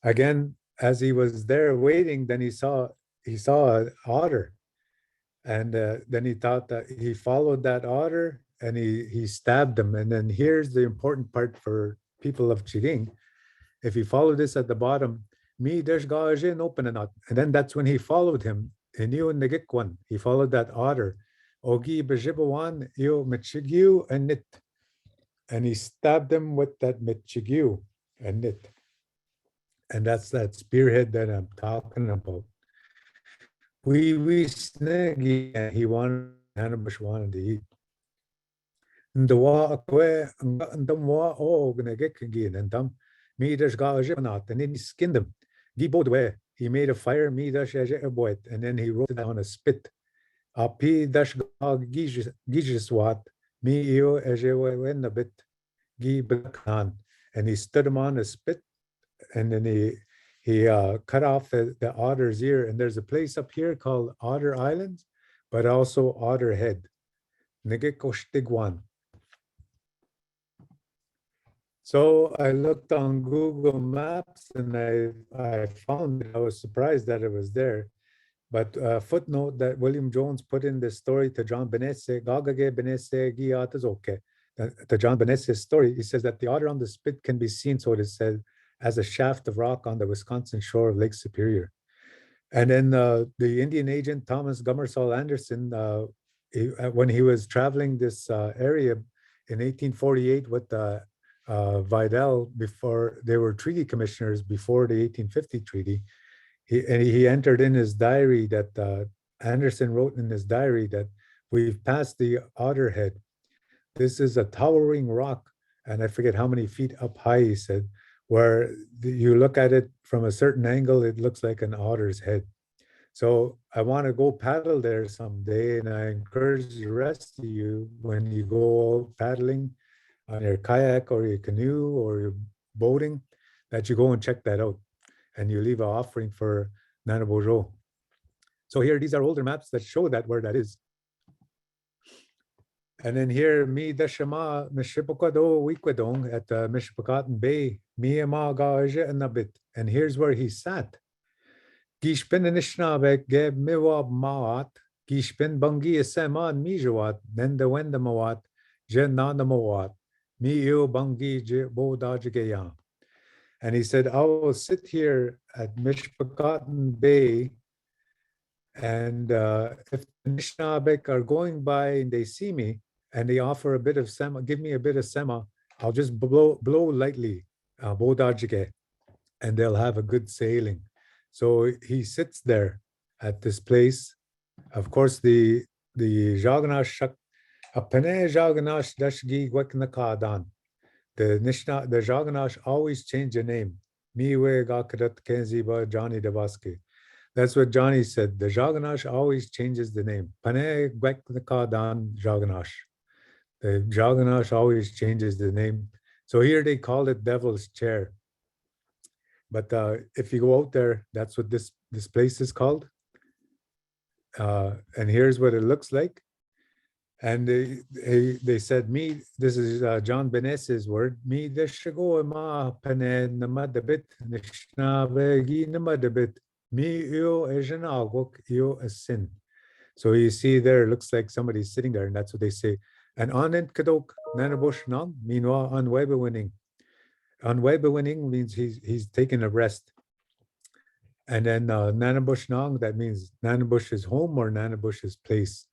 again, as he was there waiting, then he saw an otter. And then he thought that he followed that otter and he stabbed him. And then here's the important part for people of Chiging. If you follow this at the bottom, and then that's when he followed him. He followed that otter. Ogi bejibawan yo Michigu and Nit. And he stabbed him with that Michigu and Nit. And that's that spearhead that I'm talking about. We snaggy, and Nanabush wanted to eat. And the and then he skinned him. He made a fire, and then he roasted it on a spit. And he stood him on a spit, and then he cut off the otter's ear. And there's a place up here called Otter Islands, but also Otter Head. So I looked on Google Maps and I found it. I was surprised that it was there. But footnote that William Jones put in this story to John Benesse, to John Benesse's story, he says that the otter on the spit can be seen, so it is said, as a shaft of rock on the Wisconsin shore of Lake Superior. And then the Indian agent, Thomas Gummersall Anderson, when he was traveling this area in 1848 with Vidal, before they were treaty commissioners before the 1850 treaty, he entered in his diary that Anderson wrote in his diary that we've passed the Otter Head. This is a towering rock, and I forget how many feet up high, he said, where you look at it from a certain angle, it looks like an otter's head. So I want to go paddle there someday, and I encourage the rest of you, when you go paddling on your kayak or your canoe or your boating, that you go and check that out, and you leave an offering for Nanabush. So here, these are older maps that show that where that is. And then here, mi dashama mishipokado wikwadong at Mishpokatan Bay, miama gaje and nabit. And here's where he sat. Gishpin Anishinaabe geb miwab maat, Gishpin bangi eseman mijawat, nenda wenda mawat, je nana mawat, mi io bangi je bo dajageya. And he said, I will sit here at Mishpokatan Bay, and if the Anishinaabe are going by and they see me, and they offer a bit of sema, give me a bit of sema, I'll just blow lightly, bodajige, and they'll have a good sailing. So he sits there at this place. Of course, the Jaganash, apene Jaganash dashgi gweknakadan. The Jaganash always change the name. Miwe gakadat kenziba Johnny Devaske. That's what Johnny said. The Jaganash always changes the name. Pane gweknakadan Jaganash. The Jaganash always changes the name. So here they call it Devil's Chair. But if you go out there, that's what this place is called. And here's what it looks like. And they said, me, this is John Benes's word, me deshago ma pene namadabit Anishinaabe gi namadabit me io ejanagok io asin. So you see there, it looks like somebody's sitting there, and that's what they say. And onent kadok Nanabush nang, meanwhile on Weba winning. On Weba winning means he's taking a rest. And then Nanabush nang, that means Nanabush's home or Nanabush's place.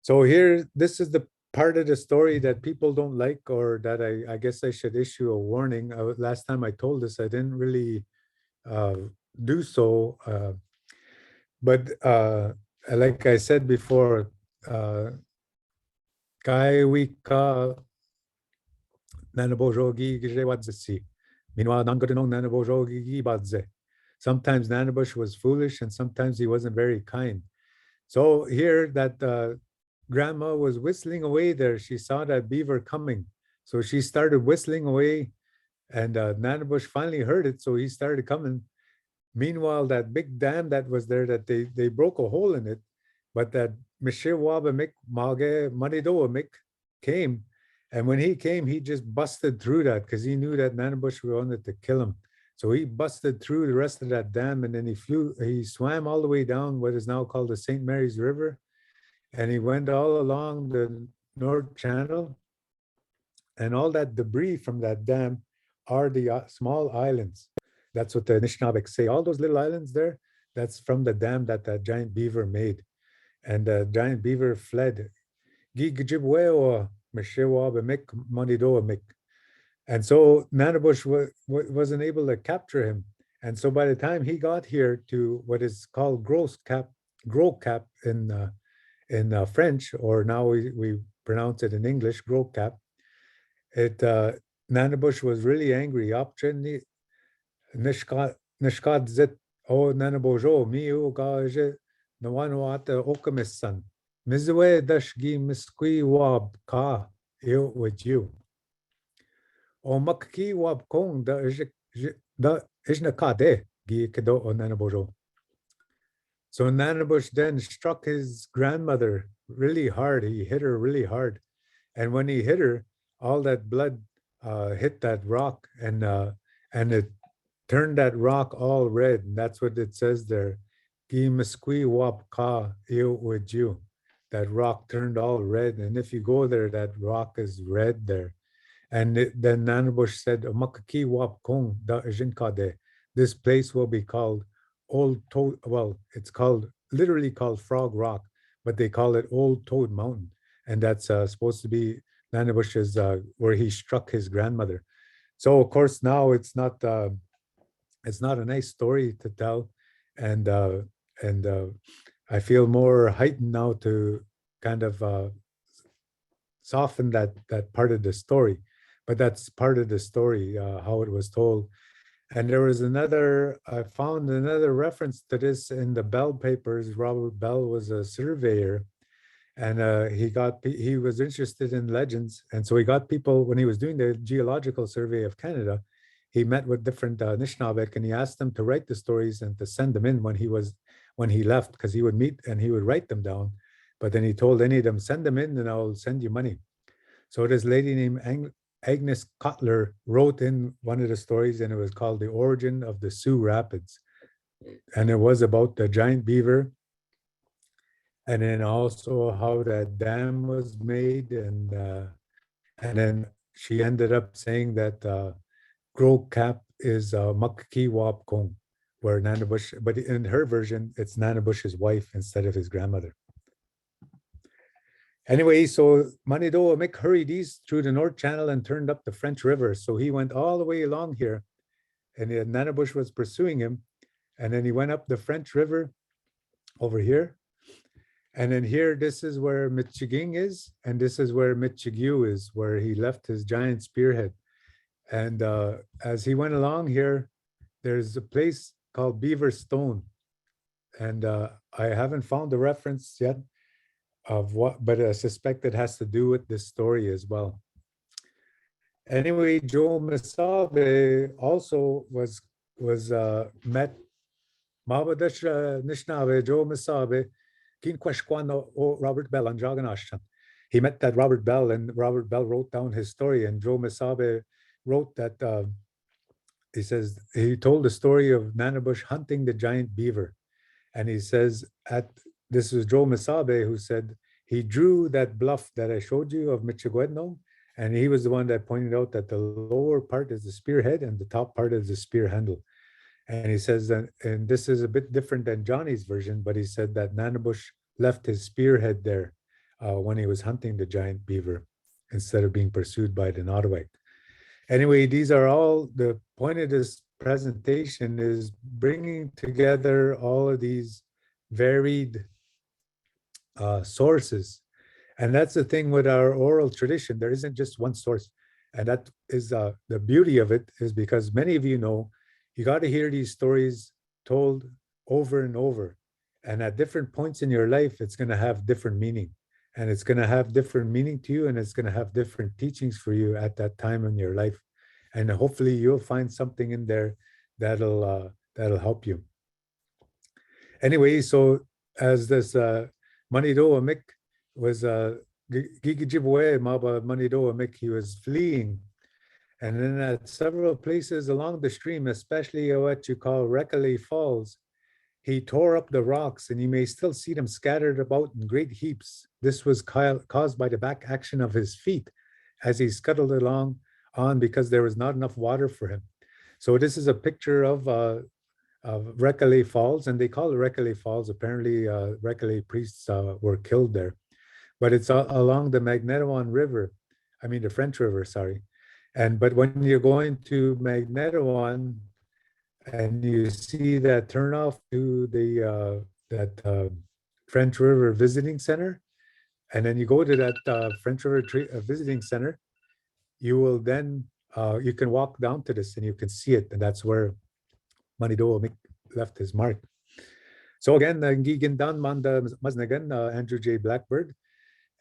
So here, this is the part of the story that people don't like, or that I guess I should issue a warning. Last time I told this, I didn't really do so. But like I said before, Kai wika Nanabozhoo gi gije wadzesi. Meanwhile, Nangadinong Nanabozhoo gi badze. Sometimes Nanabush was foolish, and sometimes he wasn't very kind. So here, that grandma was whistling away there. She saw that beaver coming. So she started whistling away, and Nanabush finally heard it. So he started coming. Meanwhile, that big dam that was there, that they broke a hole in it, but that Mishewabamik Mage Manidoamik came. And when he came, he just busted through that because he knew that Nanabush wanted to kill him. So he busted through the rest of that dam, and then he swam all the way down what is now called the St. Mary's River. And he went all along the North Channel, and all that debris from that dam are the small islands. That's what the Anishinaabe say. All those little islands there, that's from the dam that that giant beaver made. And the giant beaver fled. And so Nanabush wasn't able to capture him. And so by the time he got here to what is called Gros Cap in French, or now we pronounce it in English, Gros Cap, Nanabush was really angry. Nishkat zit o Nanabozhoo miu gaje nawanuata okamisan. Mizwe dashgi miskui wab ka il with you. O makki wab kong da ishnakade gi kedo o Nanabozhoo. So Nanabush then struck his grandmother really hard. He hit her really hard. And when he hit her, all that blood hit that rock, and it turned that rock all red. And that's what it says there. Gi miskui wap ka il with you. That rock turned all red. And if you go there, that rock is red there. And then Nanabush said, Makaki wap kong da jinkade. This place will be called Old Toad. Well, it's literally called Frog Rock, but they call it Old Toad Mountain. And that's supposed to be Nanabush's, where he struck his grandmother. So of course now it's not a nice story to tell, and I feel more heightened now to kind of soften that part of the story, but that's part of the story, how it was told. And there was I found another reference to this in the Bell papers. Robert Bell was a surveyor, and he was interested in legends. And so he got people, when he was doing the Geological Survey of Canada, he met with different Anishinaabe, and he asked them to write the stories and to send them in when he left, because he would meet and he would write them down. But then he told any of them, send them in and I'll send you money. So this lady named Agnes Cutler wrote in one of the stories, and it was called The Origin of the Sioux Rapids. And it was about the giant beaver, and then also how that dam was made. And then she ended up saying that Gros Cap is Makki Wap Kong, where Nanabush, but in her version, it's Nanabush's wife instead of his grandmother. Anyway, so Manidoa Mick hurried east through the North Channel and turned up the French River. So he went all the way along here, and Nanabush was pursuing him. And then he went up the French River over here. And then here, this is where Michigu is, and this is where Michigu is, where he left his giant spearhead. And as he went along here, there's a place called Beaver Stone. And I haven't found the reference yet of what, but I suspect it has to do with this story as well. Anyway, Joe Masabe also was met Mabadash Nishnabe, Joe Masabe, Kin Kwashkwano o Robert Bell on Jaganashtan. He met that Robert Bell, and Robert Bell wrote down his story, and Joe Masabe wrote that he says he told the story of Nanabush hunting the giant beaver. And he says this was Joe Masabe who said he drew that bluff that I showed you of Michigu, and he was the one that pointed out that the lower part is the spearhead and the top part is the spear handle. And he says that, and this is a bit different than Johnny's version, but he said that Nanabush left his spearhead there when he was hunting the giant beaver instead of being pursued by the Nautawag. Anyway, these are all, the point of this presentation is bringing together all of these varied sources. And that's the thing with our oral tradition. There isn't just one source. And that is the beauty of it, is because many of you know, you got to hear these stories told over and over. And at different points in your life, it's going to have different meaning. And it's going to have different meaning to you, and it's going to have different teachings for you at that time in your life. And hopefully you'll find something in there that'll help you. Anyway, so as this Manido Amik was Gigijibwe Maba Manido Amik, he was fleeing. And then at several places along the stream, especially what you call Recollet Falls, he tore up the rocks, and you may still see them scattered about in great heaps. This was caused by the back action of his feet as he scuttled along on because there was not enough water for him. So this is a picture of Recollet Falls, and they call it Recollet Falls. Apparently, Recollet priests were killed there. But it's along the Magnetawan River, the French River, sorry. But when you're going to Magnetawan, and you see that turnoff to the French River Visiting Center, and then you go to that French River Visiting Center, you will then, you can walk down to this and you can see it, and that's where Manido left his mark. So again, Gigan Manda Maznagan, Andrew J. Blackbird,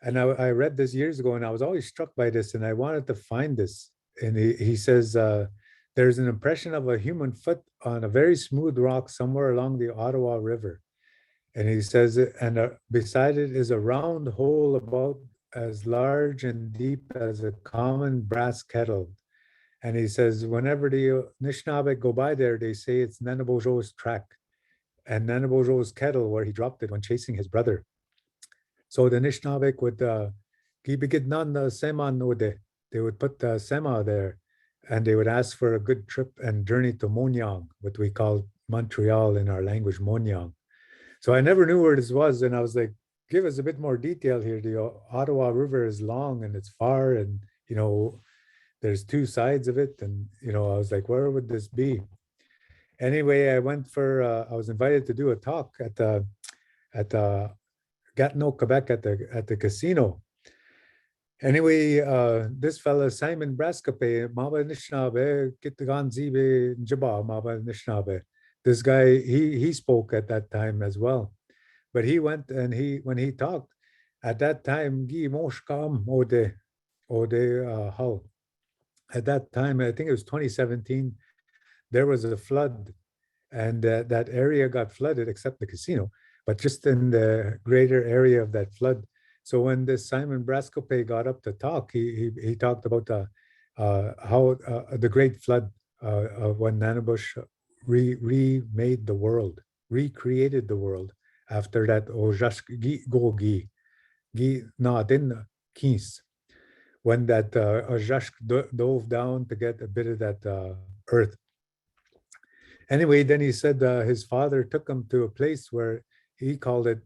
and I read this years ago, and I was always struck by this, and I wanted to find this. And he says, there's an impression of a human foot on a very smooth rock somewhere along the Ottawa River. And he says, and beside it is a round hole about as large and deep as a common brass kettle. And he says, whenever the Anishinaabe go by there, they say it's Nenabozhoo's track and Nenabozhoo's kettle where he dropped it when chasing his brother. So the Anishinaabe would, they would put sema there, and they would ask for a good trip and journey to Monyang, what we call Montreal in our language, Monyang. So I never knew where this was, and I was like, give us a bit more detail here. The Ottawa River is long and it's far, and there's two sides of it, and I was like, where would this be? Anyway, I went for I was invited to do a talk at Gatineau, Quebec, at the casino. Anyway, this fella, Simon Brascape, Maba Anishinaabe, Kitagan Zibe Njaba, Maba Anishinaabe. This guy, he spoke at that time as well. But he went and when he talked, at that time, Gi Moshkam Ode Hull. At that time, I think it was 2017, there was a flood, and that area got flooded except the casino, but just in the greater area of that flood. So when this Simon Brascope got up to talk, he talked about how the great flood when Nanabush remade the world, recreated the world after that Ojash Gogi na din kins, when that Ojash dove down to get a bit of that earth. Anyway, then he said his father took him to a place where he called it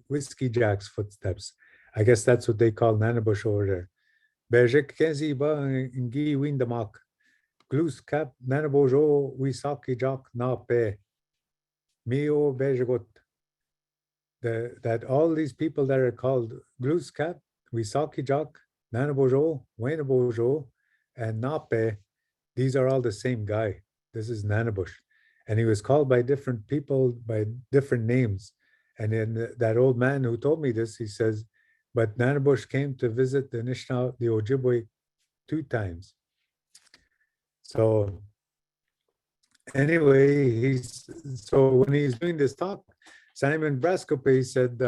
Whiskey Jack's footsteps. I guess that's what they call Nanabush over there. Bejek Kenzi ba ngi windamak. Glus cap Nanabozhoo Wisaki Jack na pe. Mio bejagot. That all these people that are called Glus cap, Wisaki Jack, Nanabozhoo, Wenabozhoo, and Nape, these are all the same guy. This is Nanabush. And he was called by different people by different names. And then that old man who told me this, he says, but Nanabush came to visit the Ojibwe 2 times. So anyway, so when he's doing this talk, Simon Brascope said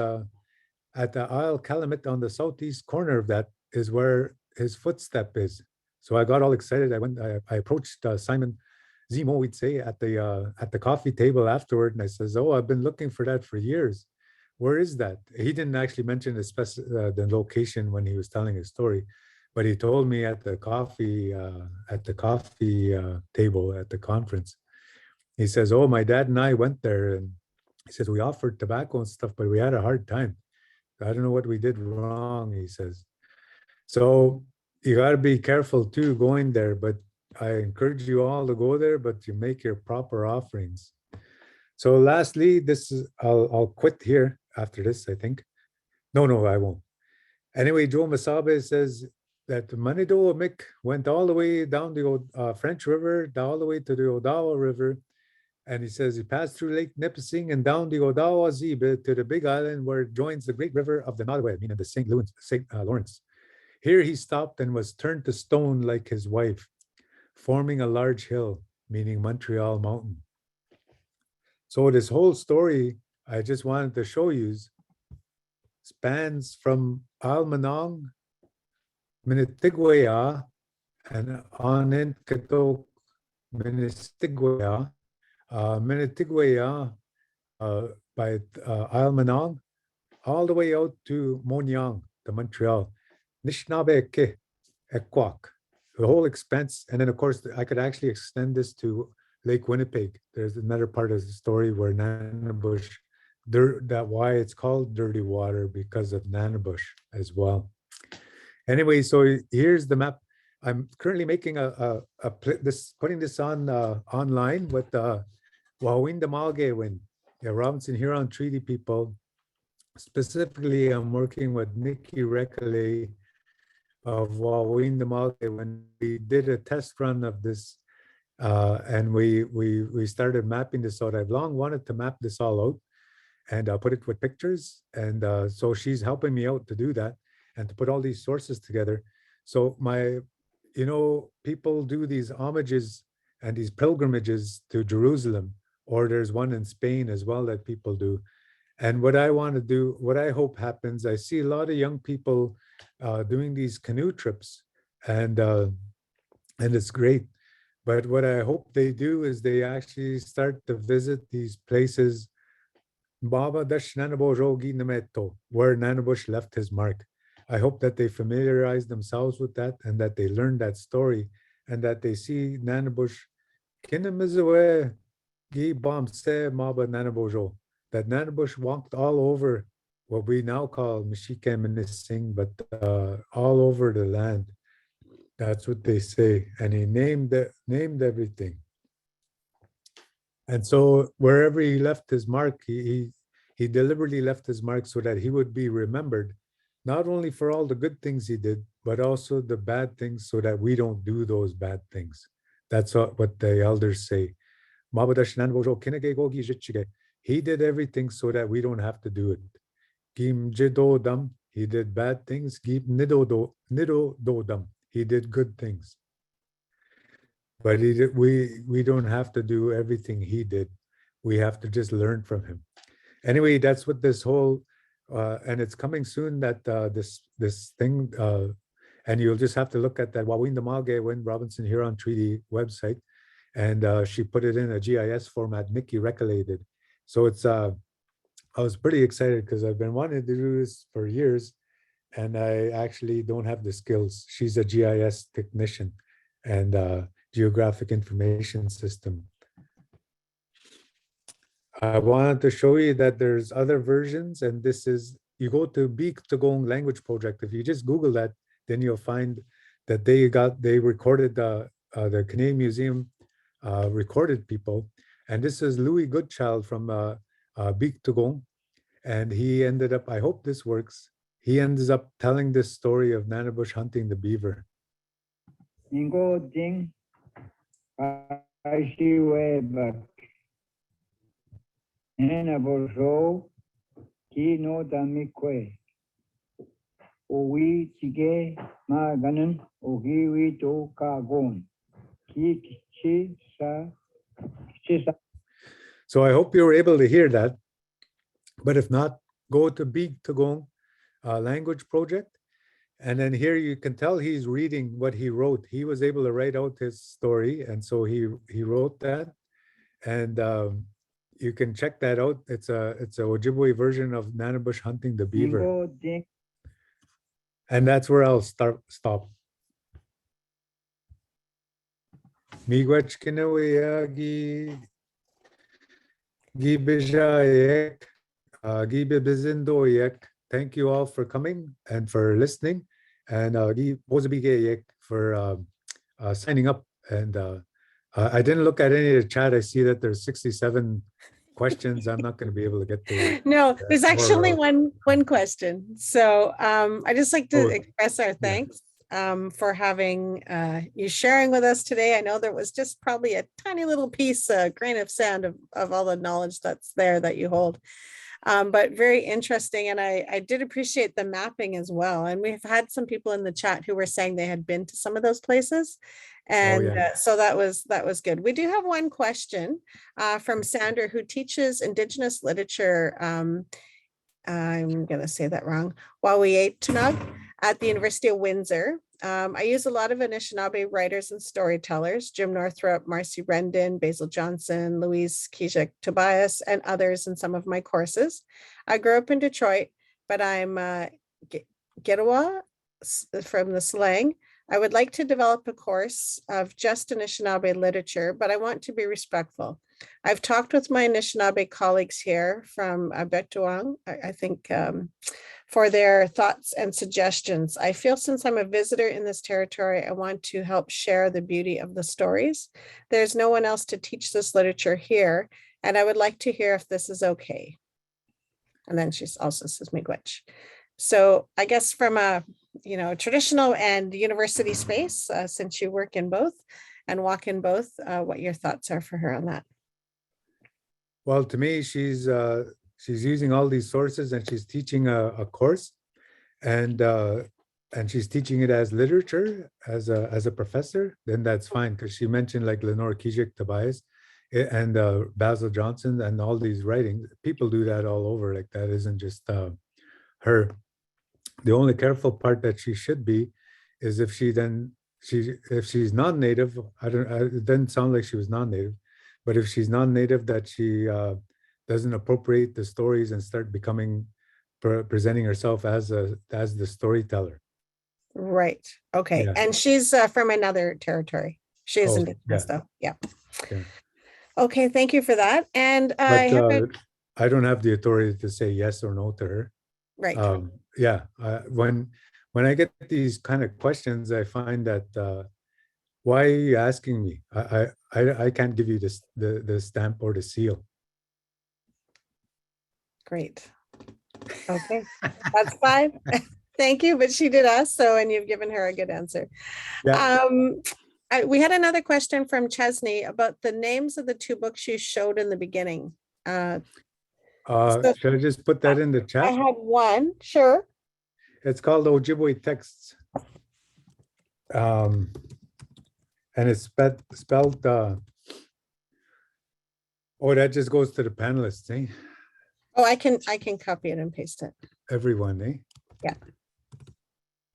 at the Isle Calumet on the southeast corner of that is where his footstep is. So I got all excited. I approached Simon Zemo, we'd say, at the coffee table afterward, and I says, "Oh, I've been looking for that for years. Where is that?" He didn't actually mention the location when he was telling his story, but he told me at the coffee table at the conference. He says, "Oh, my dad and I went there, and he says we offered tobacco and stuff, but we had a hard time. I don't know what we did wrong," he says. So you got to be careful too going there, but I encourage you all to go there, but you make your proper offerings. So lastly, I'll quit here after this, I think. No, I won't. Anyway, Joe Masabe says that the Manitoulin Mick went all the way down the French River, all the way to the Odawa River. And he says he passed through Lake Nipissing and down the Odawa Zibe to the Big Island where it joins the Great River of the Nottoway, meaning the St. Lawrence. Here he stopped and was turned to stone like his wife, forming a large hill, meaning Montreal Mountain. So this whole story I just wanted to show you spans from Almanong, Minitiguaya, and Onenkato, Minitiguaya, Minitiguaya by Almanong, all the way out to Monyang, to Montreal, Anishinaabe Ekwak, the whole expanse. And then, of course, I could actually extend this to Lake Winnipeg. There's another part of the story where Nanabush, that why it's called dirty water, because of Nanabush as well. Anyway, so here's the map. I'm currently making putting this on online with Wawindamalgewin, Robinson Huron Treaty people. Specifically, I'm working with Nikki Rekale of Wawindamalge when we did a test run of this, and we started mapping this out. I've long wanted to map this all out and put it with pictures, and so she's helping me out to do that and to put all these sources together. So people do these homages and these pilgrimages to Jerusalem, or there's one in Spain as well that people do. And what I want to do, what I hope happens, I see a lot of young people doing these canoe trips, and it's great. But what I hope they do is they actually start to visit these places, Baba Dash Nenabozhoo Gi Nameto, where Nanabush left his mark. I hope that they familiarize themselves with that and that they learn that story and that they see Nanabush Kinamizawe Gi Bomse Maba Nenabozhoo, that Nanabush walked all over what we now call Michigan, but all over the land. That's what they say. And he named everything. And so wherever he left his mark, he deliberately left his mark so that he would be remembered, not only for all the good things he did, but also the bad things so that we don't do those bad things. That's what the elders say. He did everything so that we don't have to do it. He did bad things. He did good things. But we don't have to do everything he did. We have to just learn from him. Anyway, that's what this whole, and it's coming soon that this thing, and you'll just have to look at that Wawindamalge Robinson Huron Treaty website, and she put it in a GIS format. Nikki Rekale did. So it's, I was pretty excited because I've been wanting to do this for years, and I actually don't have the skills. She's a GIS technician and geographic information system. I wanted to show you that there's other versions, and this is, you go to Beek Tagong Language Project. If you just Google that, then you'll find that they recorded the Canadian Museum recorded people. And this is Louis Goodchild from Beek Tagong. And he ended up, I hope this works, he ends up telling this story of Nanabush hunting the beaver. Ingo ding, Ashiwebak, Nenabozhoo, Ki no Damikwe, 오위 지게 마가는 오기위 도가곤 기치사 기치사. So I hope you were able to hear that. But if not, go to Big Tagong language project. And then here you can tell he's reading what he wrote. He was able to write out his story. And so he wrote that. And you can check that out. It's a Ojibwe version of Nanabush hunting the beaver. 인고딩 And that's where I'll stop. Miigwech kinawaya gi bijayek, gi bibizindoyek. Thank you all for coming and for listening. And gi bozabigayek for signing up. And I didn't look at any of the chat. I see that there's 67 questions. I'm not going to be able to get to. No, there's actually or- one question. So I just like to Oh, express our thanks for having you sharing with us today. I know there was just probably a tiny little piece, a grain of sand of all the knowledge that's there that you hold. But very interesting. And I did appreciate the mapping as well. And we've had some people in the chat who were saying they had been to some of those places. And yeah. so that was good. We do have one question from Sandra, who teaches Indigenous literature. I'm going to say that wrong. Wawiatunug at the University of Windsor. I use a lot of Anishinaabe writers and storytellers, Jim Northrup, Marcy Rendon, Basil Johnson, Louise KitchenTobias, and others in some of my courses. I grew up in Detroit, but I'm Getawa from the slang. I would like to develop a course of just Anishinaabe literature, but I want to be respectful. I've talked with my Anishinaabe colleagues here from Betuang, I think, for their thoughts and suggestions. I feel since I'm a visitor in this territory, I want to help share the beauty of the stories. There's no one else to teach this literature here, and I would like to hear if this is okay. And then she also says miigwech. So I guess from a traditional and university space, since you work in both and walk in both, what your thoughts are for her on that. Well, to me, she's using all these sources and she's teaching a course, and she's teaching it as literature as a professor. Then that's fine, because she mentioned like Lenore KitchenTobias and Basil Johnson and all these writings. People do that all over. Like that isn't just her. The only careful part that she should be is if she's non-native. It didn't sound like she was non-native, but if she's non-native, that she doesn't appropriate the stories and start presenting herself as the storyteller. Right. Okay. Yeah. And she's from another territory. She is Indigenous, though. Yeah. Yeah. Okay. Thank you for that. And I don't have the authority to say yes or no to her. Right. When I get these kind of questions, I find that why are you asking me? I can't give you the stamp or the seal. Great. Okay, that's fine. Thank you. But she did ask, and you've given her a good answer. Yeah. We had another question from Chesney about the names of the two books you showed in the beginning. Should I just put that in the chat? I had one, sure. It's called Ojibwe Texts. And it's spelled, that just goes to the panelists, eh? Oh, I can copy it and paste it. Everyone, eh? Yeah.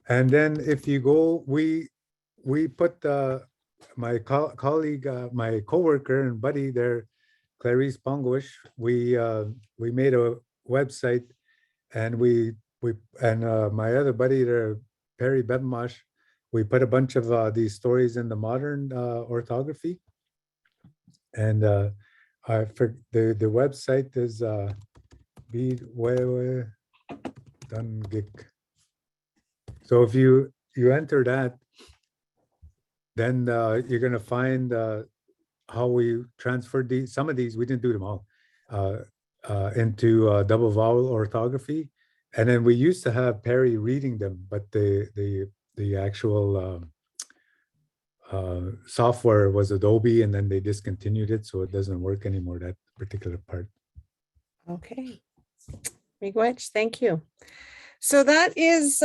And then if you go, we put my colleague, my coworker and buddy there, Clarice Pongoish, we made a website, and my other buddy there, Perry Bedmash, we put a bunch of these stories in the modern orthography. And the website is Dungik. So if you enter that, then you're going to find how we transferred some of these, we didn't do them all, into double vowel orthography. And then we used to have Perry reading them, but the actual software was Adobe, and then they discontinued it, so it doesn't work anymore, that particular part. Okay. Miigwech, thank you. So that is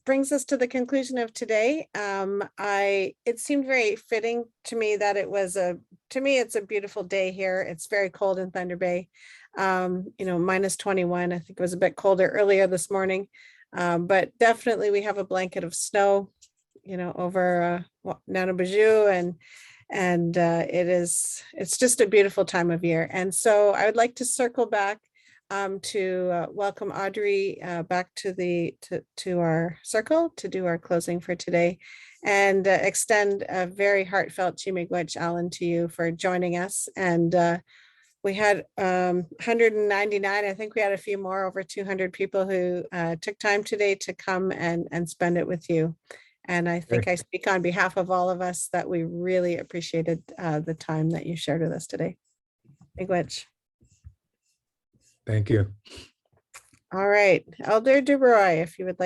brings us to the conclusion of today. It seemed very fitting to me that it's a beautiful day here. It's very cold in Thunder Bay. Minus 21. I think it was a bit colder earlier this morning. But definitely we have a blanket of snow, over Nanabush, and it's just a beautiful time of year. And so I would like to circle back to welcome Audrey back to our circle to do our closing for today, and extend a very heartfelt Chimigwech, Alan, to you for joining us. And we had 199. I think we had a few more, over 200 people who took time today to come and spend it with you. And I think I speak on behalf of all of us that we really appreciated the time that you shared with us today. Miigwech. Thank you. All right, Elder DeRoy, if you would like.